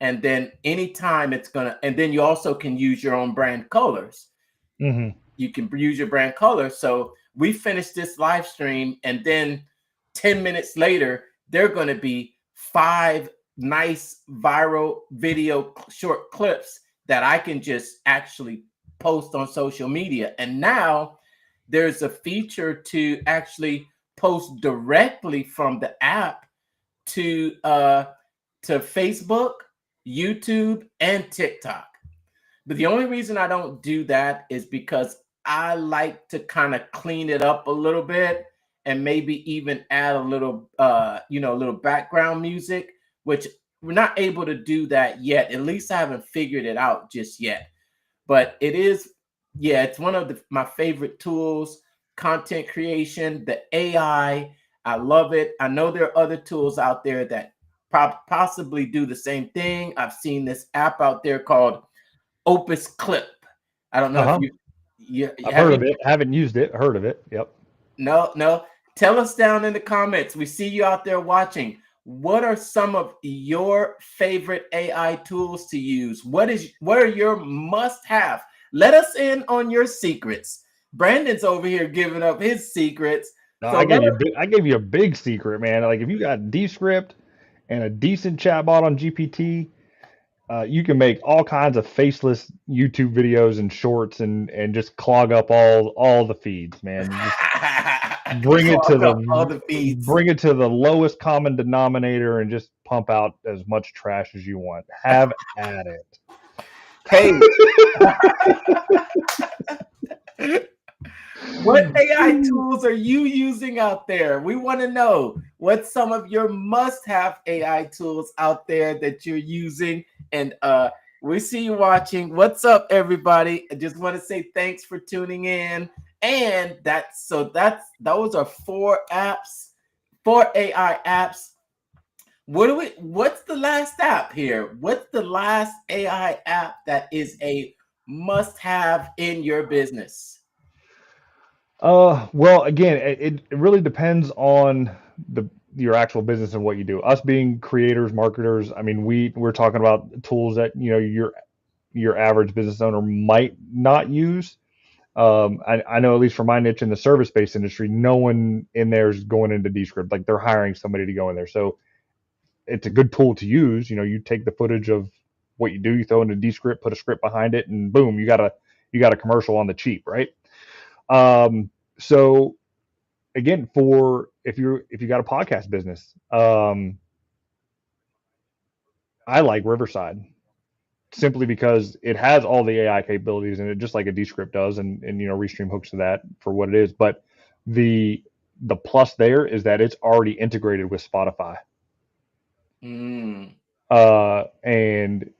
and then anytime it's gonna, and then you also can use your own brand colors. Mm-hmm. You can use your brand colors. So we finished this live stream, and then 10 minutes later, there are going to be 5 nice viral video short clips that I can just actually post on social media. And now there's a feature to actually post directly from the app to Facebook, YouTube, and TikTok. But the only reason I don't do that is because I like to kind of clean it up a little bit and maybe even add a little a little background music, which we're not able to do that yet. At least I haven't figured it out just yet. But it is, yeah, it's one of my favorite tools, content creation, the AI. I love it. I know there are other tools out there that possibly do the same thing. I've seen this app out there called Opus Clip. I don't know if I've heard of it. Haven't used it. Heard of it. Yep. No. Tell us down in the comments. We see you out there watching. What are some of your favorite AI tools to use? What are your must-have? Let us in on your secrets. Brandon's over here giving up his secrets. No, I gave you a big secret, man. Like if you got Descript and a decent chatbot on GPT, you can make all kinds of faceless YouTube videos and shorts and just clog up all the feeds, man. Just bring it to the lowest common denominator and just pump out as much trash as you want. Have at it. Hey. What AI tools are you using out there? We want to know what's some of your must-have AI tools out there that you're using. And we see you watching. What's up, everybody? I just want to say thanks for tuning in. And those are 4 apps, 4 AI apps. What's the last app here? What's the last AI app that is a must-have in your business? Well, again, it really depends on your actual business and what you do. Us being creators, marketers, I mean, we're talking about tools that, you know, your average business owner might not use. I know at least for my niche in the service-based industry, no one in there is going into Descript. Like they're hiring somebody to go in there. So it's a good tool to use. You know, you take the footage of what you do, you throw into Descript, put a script behind it, and boom, you got a commercial on the cheap, right? So again, if you got a podcast business, I like Riverside simply because it has all the AI capabilities in it, just like a Descript does, and you know, Restream hooks to that for what it is. But the plus there is that it's already integrated with Spotify. And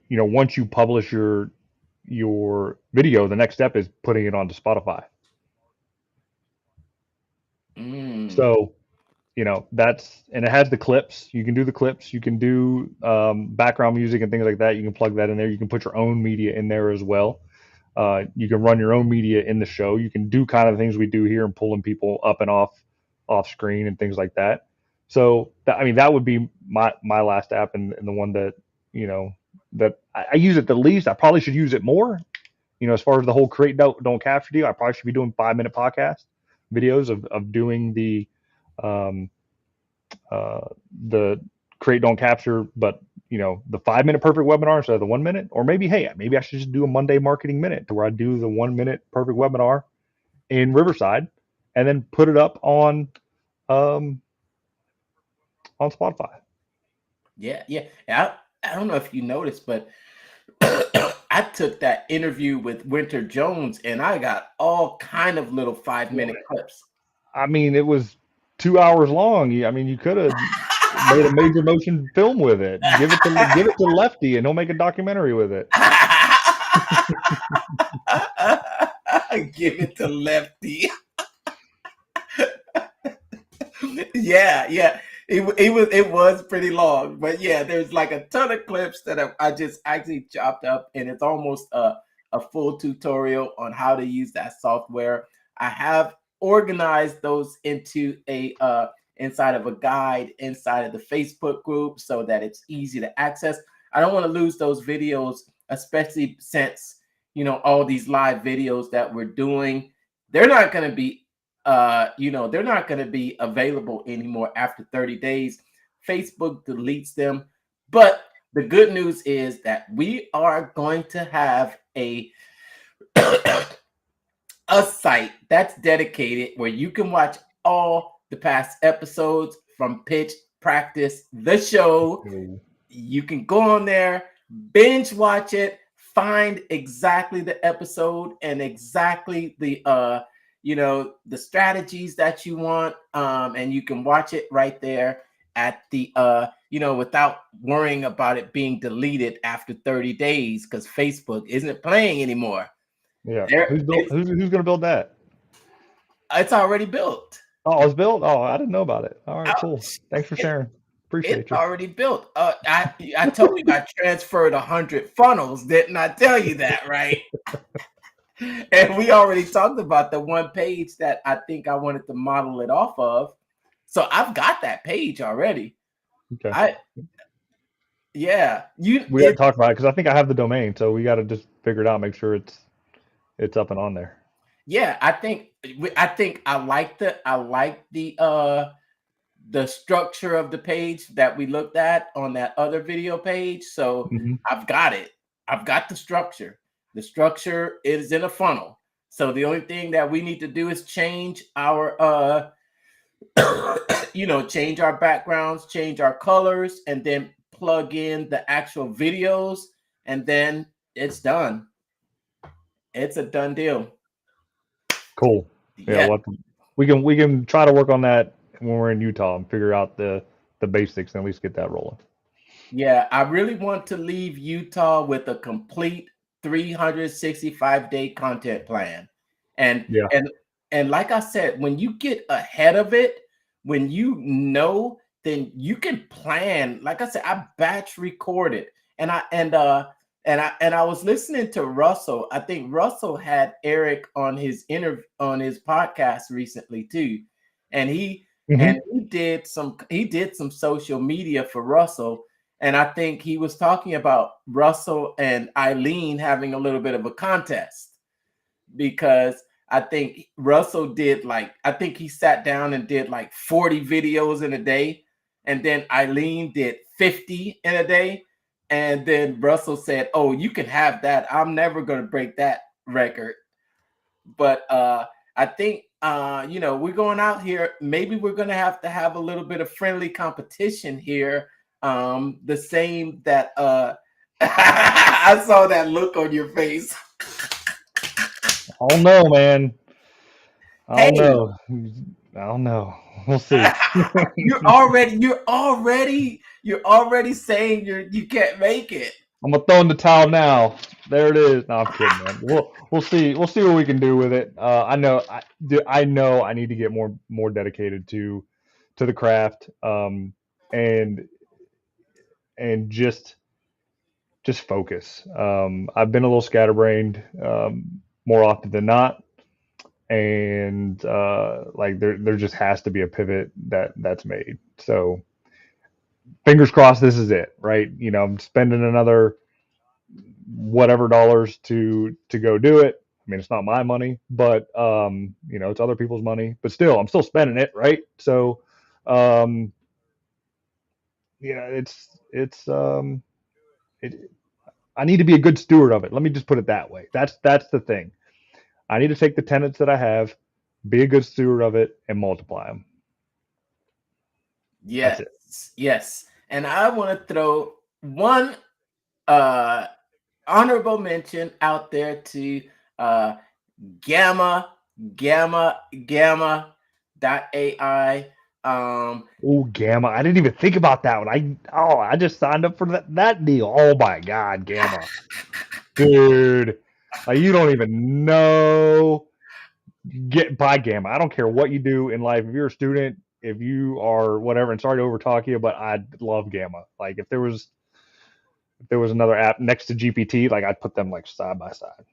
you know, once you publish your video, the next step is putting it onto Spotify. So, you know, and it has the clips. You can do the clips. You can do background music and things like that. You can plug that in there. You can put your own media in there as well. You can run your own media in the show. You can do kind of the things we do here and pulling people up and off screen and things like that. So, that would be my last app and the one that, you know, that I use it the least. I probably should use it more. You know, as far as the whole create don't capture deal, I probably should be doing 5-minute podcast videos of doing the create don't capture, but you know, the 5-minute perfect webinar instead of the 1 minute. Or maybe I should just do a Monday marketing minute to where I do the 1 minute perfect webinar in Riverside and then put it up on Spotify. Yeah. I don't know if you noticed, but I took that interview with Winter Jones and I got all kind of little 5-minute clips. I mean, it was 2 hours long. I mean, you could have made a major motion film with it. Give it to Lefty and he'll make a documentary with it. Give it to Lefty. Yeah. It was pretty long, but yeah, there's like a ton of clips that I just actually chopped up, and it's almost a full tutorial on how to use that software. I have organized those into inside of a guide inside of the Facebook group so that it's easy to access. I don't want to lose those videos, especially since, you know, all these live videos that we're doing, they're not going to be they're not going to be available anymore after 30 days. Facebook deletes them. But the good news is that we are going to have a a site that's dedicated where you can watch all the past episodes from Pitch Practice, the show. You can go on there, binge watch it, find exactly the episode and exactly the the strategies that you want, and you can watch it right there at the without worrying about it being deleted after 30 days because Facebook isn't playing anymore. Yeah. There, Who's going to build that? it's already built. Oh, it's built. Oh, I didn't know about it. All right, cool. Thanks for sharing. Appreciate It's you. already built. I told you I transferred 100 funnels. Didn't I tell you that, right? And we already talked about the one page that I think I wanted to model it off of. So I've got that page already. Okay. We got to talk about it because I think I have the domain, so we got to just figure it out, make sure it's up and on there. Yeah, I think I like the structure of the page that we looked at on that other video page. So I've got it. I've got the structure. The structure is in a funnel. So the only thing that we need to do is change our change our backgrounds, change our colors, and then plug in the actual videos, and then it's done. It's a done deal. Cool. Yeah. We can try to work on that when we're in Utah and figure out the basics and at least get that rolling. Yeah, I really want to leave Utah with a complete 365-day content plan. And like I said, when you get ahead of it, when you know, then you can plan. Like I said, I batch recorded, and I was listening to Russell. I think Russell had Eric on his podcast recently too, and he did some social media for Russell. And I think he was talking about Russell and Eileen having a little bit of a contest because I think Russell he sat down and did like 40 videos in a day. And then Eileen did 50 in a day. And then Russell said, "Oh, you can have that. I'm never going to break that record." But I think, we're going out here. Maybe we're going to have a little bit of friendly competition here. The same that I saw that look on your face. I don't know, man. I don't know. We'll see. You're already saying you can't make it. I'm gonna throw in the towel now. There it is. No, I'm kidding, man. We'll see. We'll see what we can do with it. I know I need to get more dedicated to the craft. And just focus. I've been a little scatterbrained more often than not, and like there just has to be a pivot that's made. So fingers crossed, this is it, right? I'm spending another whatever dollars to go do it. I mean, it's not my money, but it's other people's money. But still, I'm still spending it, right? So, I need to be a good steward of it. Let me just put it that way. That's the thing. I need to take the tenets that I have, be a good steward of it, and multiply them. Yes. And I want to throw one honorable mention out there to Gamma.ai. Gamma. I didn't even think about that one. I just signed up for that deal. Oh my God, Gamma. Dude. You don't even know. Buy Gamma. I don't care what you do in life. If you're a student, if you are whatever, and sorry to overtalk you, but I love Gamma. Like if there was another app next to GPT, like I'd put them like side by side.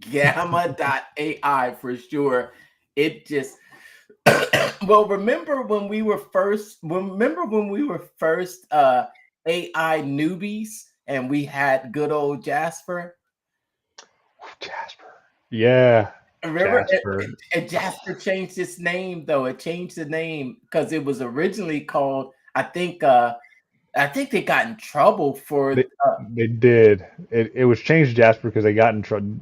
Gamma.ai for sure. It just well, remember when we were first AI newbies and we had good old Jasper? Jasper. Yeah. Remember, Jasper. and Jasper changed its name though. It changed the name because it was originally called. I think they got in trouble for. They did. It was changed to Jasper because they got in trouble.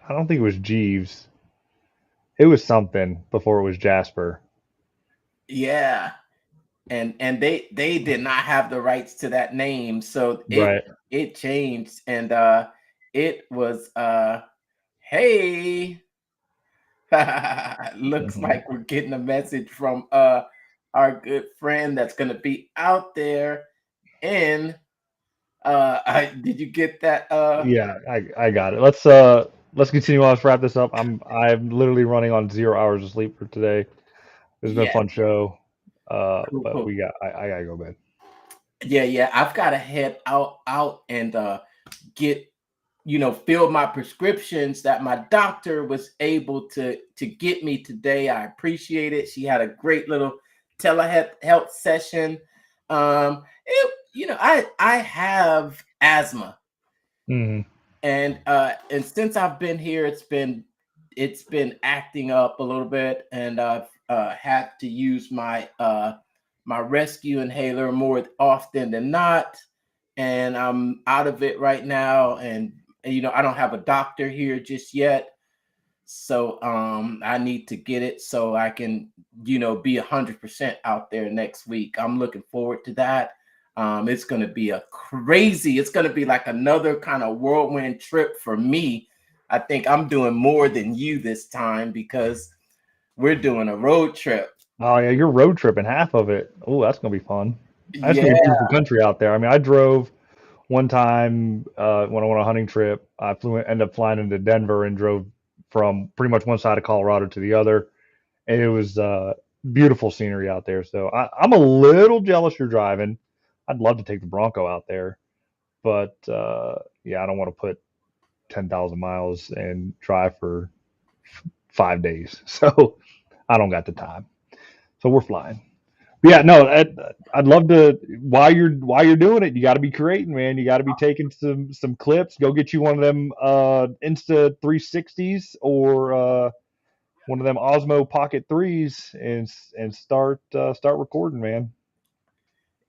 I don't think it was Jeeves. It was something before it was Jasper. Yeah, and they did not have the rights to that name, so Right. it changed, and it was hey. Looks Mhm. like we're getting a message from our good friend that's going to be out there in did you get that Yeah, I got it. Let's continue on. Let's wrap this up. I'm literally running on 0 hours of sleep for today. It's been a yeah, fun show. cool, But cool. I gotta go to bed. Yeah, I've got to head out and get fill my prescriptions that my doctor was able to get me today. I appreciate it. She had a great little telehealth session. I have asthma, Hmm. and since I've been here, it's been acting up a little bit, and I've had to use my rescue inhaler more often than not, and I'm out of it right now. And I don't have a doctor here just yet, so I need to get it so I can be 100% out there next week. I'm looking forward to that. It's going to be it's going to be like another kind of whirlwind trip for me. I think I'm doing more than you this time because we're doing a road trip. Oh yeah, you're road tripping half of it. Oh, that's gonna be fun. That's gonna be Yeah. beautiful country out there. I mean, I drove one time when I went on a hunting trip. Ended up flying into Denver and drove from pretty much one side of Colorado to the other, and it was beautiful scenery out there. So I'm a little jealous you're driving. I'd love to take the Bronco out there, but yeah, I don't want to put 10,000 miles and drive for 5 days. So I don't got the time. So we're flying. Yeah, no, I'd love to. While you're doing it, you got to be creating, man. You got to be taking some clips. Go get you one of them Insta 360s or one of them Osmo Pocket threes and start recording, man.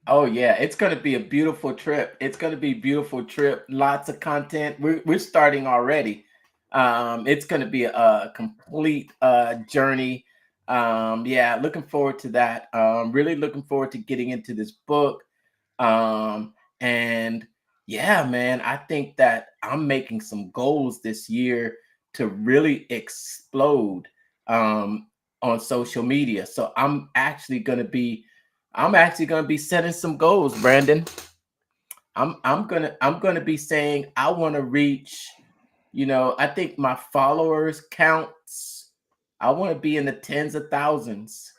Oh yeah, it's going to be a beautiful trip. It's going to be a beautiful trip. Lots of content. We're starting already. It's going to be a complete journey. Yeah, looking forward to that. Really looking forward to getting into this book. And yeah, man, I think that I'm making some goals this year to really explode on social media. So I'm actually gonna be setting some goals, Brandon. I'm gonna be saying I want to reach. I think my followers counts. I want to be in the tens of thousands,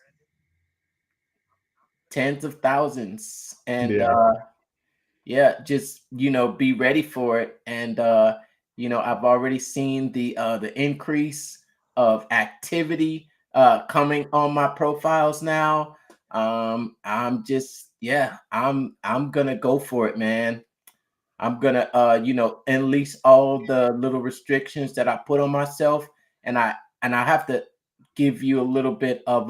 and Yeah. yeah, just be ready for it. And I've already seen the increase of activity coming on my profiles now. I'm just yeah, I'm gonna go for it, man. I'm gonna unleash all the little restrictions that I put on myself, and I have to give you a little bit of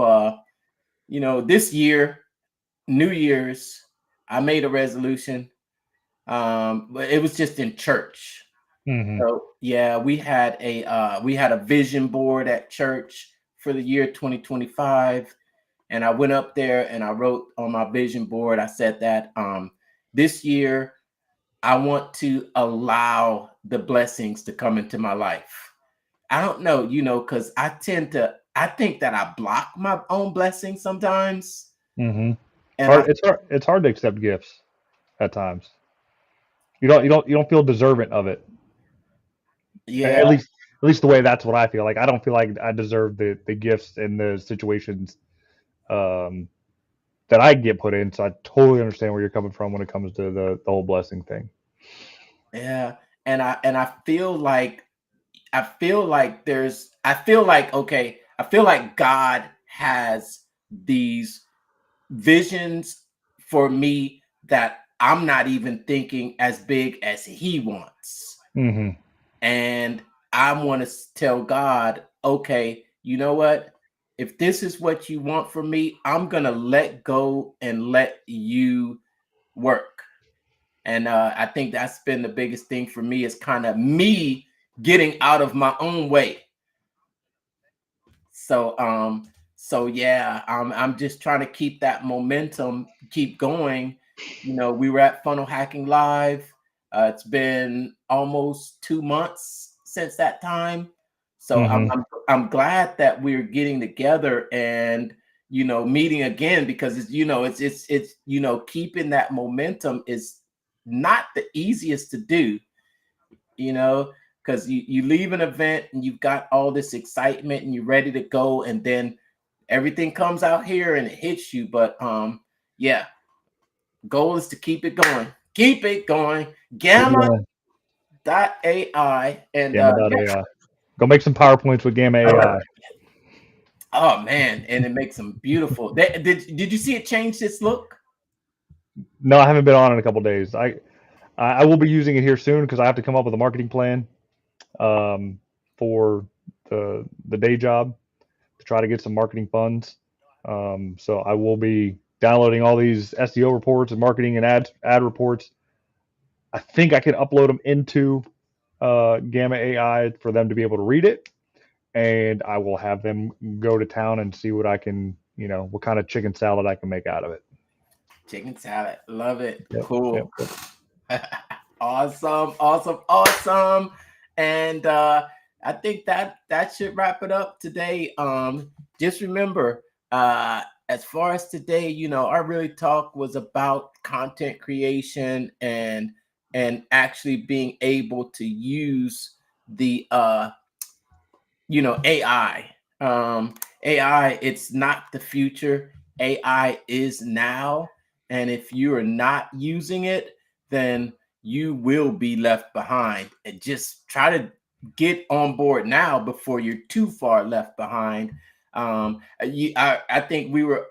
this year, New Year's, I made a resolution, but it was just in church. Hmm. So yeah, we had a vision board at church for the year 2025, and I went up there and I wrote on my vision board. I said that this year I want to allow the blessings to come into my life. I don't know, because I think that I block my own blessings sometimes, Hmm. and I It's hard to accept gifts at times. You don't feel deserving of it. yeah. At least the way that's what I feel. Like I don't feel like I deserve the gifts and the situations um, that I get put in. So I totally understand where you're coming from when it comes to the whole blessing thing. Yeah, and I feel like okay, I feel like God has these visions for me that I'm not even thinking as big as he wants. Hmm. And I want to tell God, okay, you know what? If this is what you want from me, I'm going to let go and let you work. And I think that's been the biggest thing for me, is kind of me getting out of my own way. So yeah, I'm just trying to keep that momentum, keep going. We were at Funnel Hacking Live. It's been almost 2 months since that time. So Mm-hmm. I'm glad that we're getting together and meeting again, because it's keeping that momentum is not the easiest to do, you know, because you leave an event and you've got all this excitement and you're ready to go, and then everything comes out here and it hits you. But yeah, goal is to keep it going. Keep it going. Keep going. Gamma.ai and yeah. Gamma.ai. Go make some PowerPoints with Gamma AI. Oh man, and it makes them beautiful. Did you see it change its look? No, I haven't been on in a couple days. I will be using it here soon because I have to come up with a marketing plan um, for the day job to try to get some marketing funds. So I will be downloading all these SEO reports and marketing and ad reports. I think I can upload them into Gamma AI for them to be able to read it, and I will have them go to town and see what I can, what kind of chicken salad I can make out of it. Chicken salad. Love it. Yep, yep, Cool. yep. Awesome, awesome, awesome. And I think that should wrap it up today. Just remember, as far as today, our really talk was about content creation and actually being able to use the AI. AI, it's not the future. AI is now. And if you are not using it, then you will be left behind. And just try to get on board now before you're too far left behind. I think we were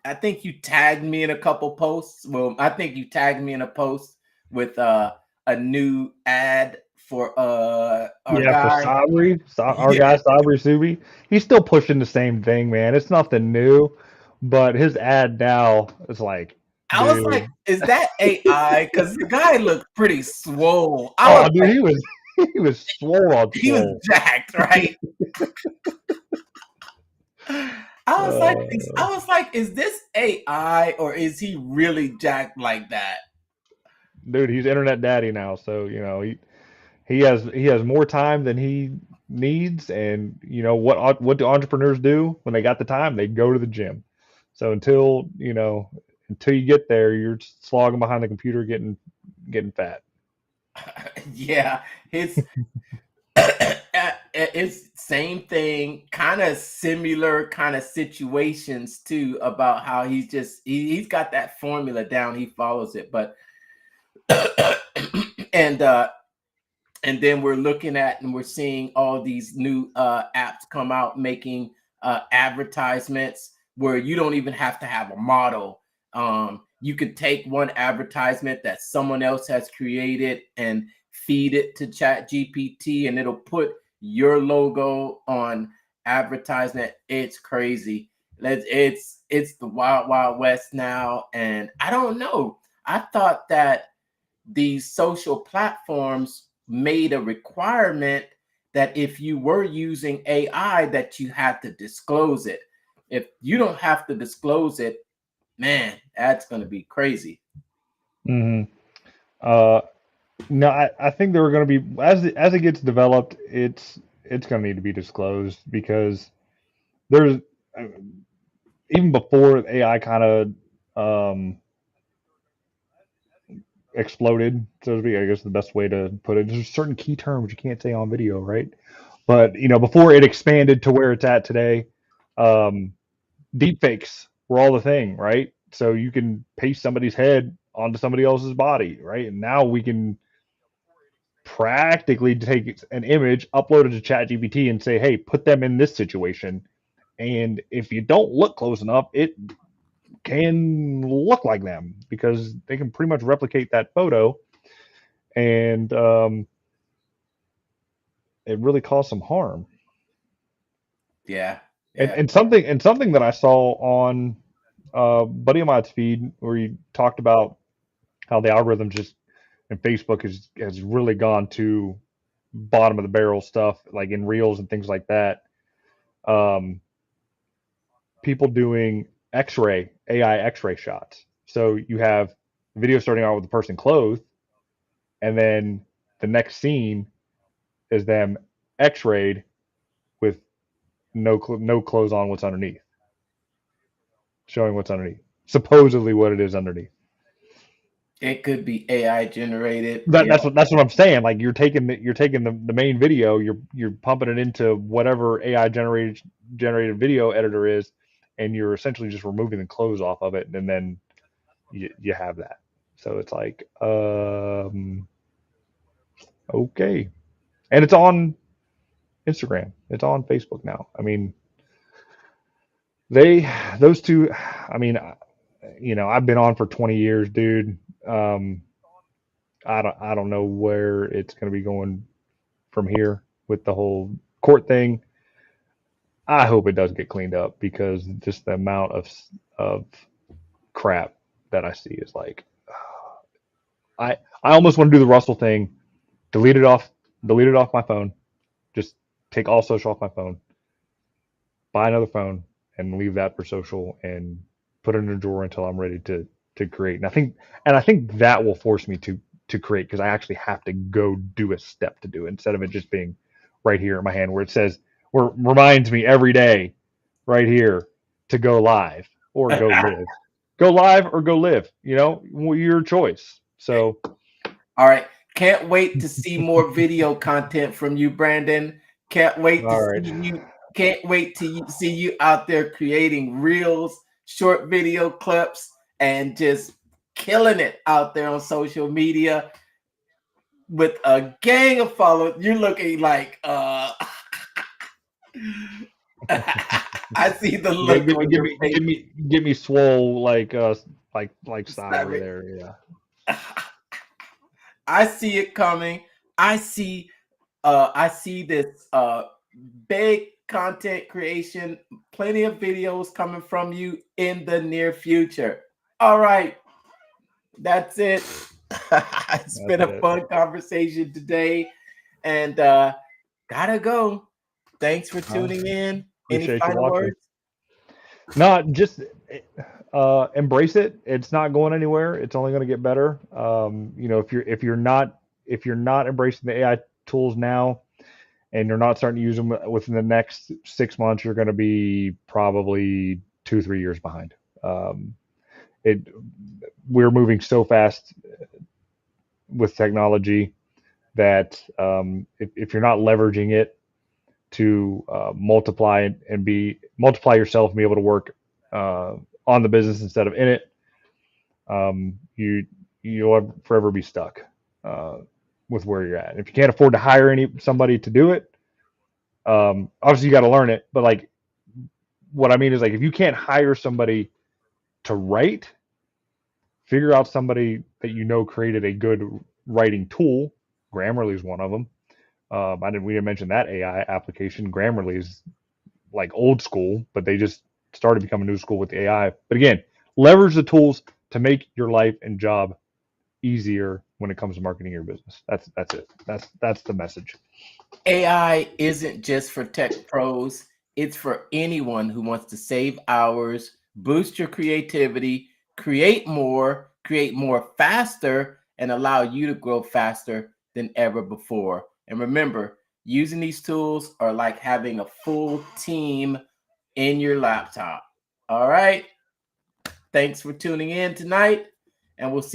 I think you tagged me in a couple posts. Well, I think you tagged me in a post with a new ad for our Yeah, for guy. Sabri, our Yeah. guy Sabri Subi, he's still pushing the same thing, man. It's nothing new, but his ad now is like, I was like, dude, is that AI? Because the guy looked pretty swole. I was oh, dude, like, he was swole on he was swole. jacked, right? I was like, is this AI or is he really jacked like that? Dude, he's internet daddy now, so he has more time than he needs, and what do entrepreneurs do when they got the time? They go to the gym. So until you get there, you're slogging behind the computer getting fat. Yeah, his it's same thing, kind of similar kind of situations too, about how he's got that formula down, he follows it. But and and then we're looking at and we're seeing all these new apps come out making advertisements where you don't even have to have a model. You could take one advertisement that someone else has created and feed it to Chat GPT, and it'll put your logo on advertisement. It's crazy. It's the wild wild west now, and I don't know. I thought that these social platforms made a requirement that if you were using AI, that you had to disclose it. If you don't have to disclose it, man, that's going to be crazy. Hmm. Uh, no, I think there are going to be as it gets developed, it's going to need to be disclosed because there's even before AI kind of exploded, so to speak. I guess the best way to put it. There's certain key terms you can't say on video, right? But before it expanded to where it's at today, um, deepfakes were all the thing, right? So you can paste somebody's head onto somebody else's body, right? And now we can practically take an image, upload it to ChatGPT, and say, "Hey, put them in this situation." And if you don't look close enough, it can look like them because they can pretty much replicate that photo. And it really caused some harm. Yeah. And something that I saw on buddy of mine's feed where he talked about how the algorithm just and Facebook has really gone to bottom of the barrel stuff like in reels and things like that. Um, People doing X-ray AI X-ray shots. So you have video starting out with the person clothed, and then the next scene is them X-rayed with no clothes on, what's underneath, showing what's underneath, supposedly what it is underneath. It could be AI generated. That's what I'm saying. Like you're taking the main video, you're pumping it into whatever AI generated video editor is, and you're essentially just removing the clothes off of it, and then you have that. So it's like, okay, and it's on Instagram, it's on Facebook now. I mean, those two. I mean, I've been on for 20 years, dude. I don't know where it's going to be going from here with the whole court thing. I hope it does get cleaned up because just the amount of crap that I see is like, I almost want to do the Russell thing, delete it off my phone, just take all social off my phone, buy another phone, and leave that for social and put it in a drawer until I'm ready to create. And I think that will force me to create because I actually have to go do a step to do it instead of it just being right here in my hand where it says where it reminds me every day right here to go live or go live. Go live or go live, your choice. So all right. Can't wait to see more video content from you, Brandon. Can't wait to see you. Can't wait to see you out there creating reels, short video clips, and just killing it out there on social media with a gang of followers. You're looking like I see the look on your face. Give me swole like style there. Yeah. I see it coming. I see this big content creation, plenty of videos coming from you in the near future. All right. That's it. It's been a fun conversation today. And gotta go. Thanks for tuning in. Any final words? No, just embrace it. It's not going anywhere. It's only going to get better. If you're not embracing the AI tools now, and you're not starting to use them within the next 6 months, you're going to be probably 2-3 years behind. We're moving so fast with technology that if you're not leveraging it to multiply yourself and be able to work on the business instead of in it, you'll forever be stuck with where you're at. If you can't afford to hire somebody to do it, obviously you got to learn it. But like, what I mean is like, if you can't hire somebody to write, figure out somebody that created a good writing tool. Grammarly is one of them. We didn't mention that AI application. Grammarly is like old school, but they just started becoming new school with the AI. But again, leverage the tools to make your life and job easier when it comes to marketing your business. That's it. That's the message. AI isn't just for tech pros. It's for anyone who wants to save hours, boost your creativity, create more faster, and allow you to grow faster than ever before. And remember, using these tools are like having a full team in your laptop. All right. Thanks for tuning in tonight, and we'll see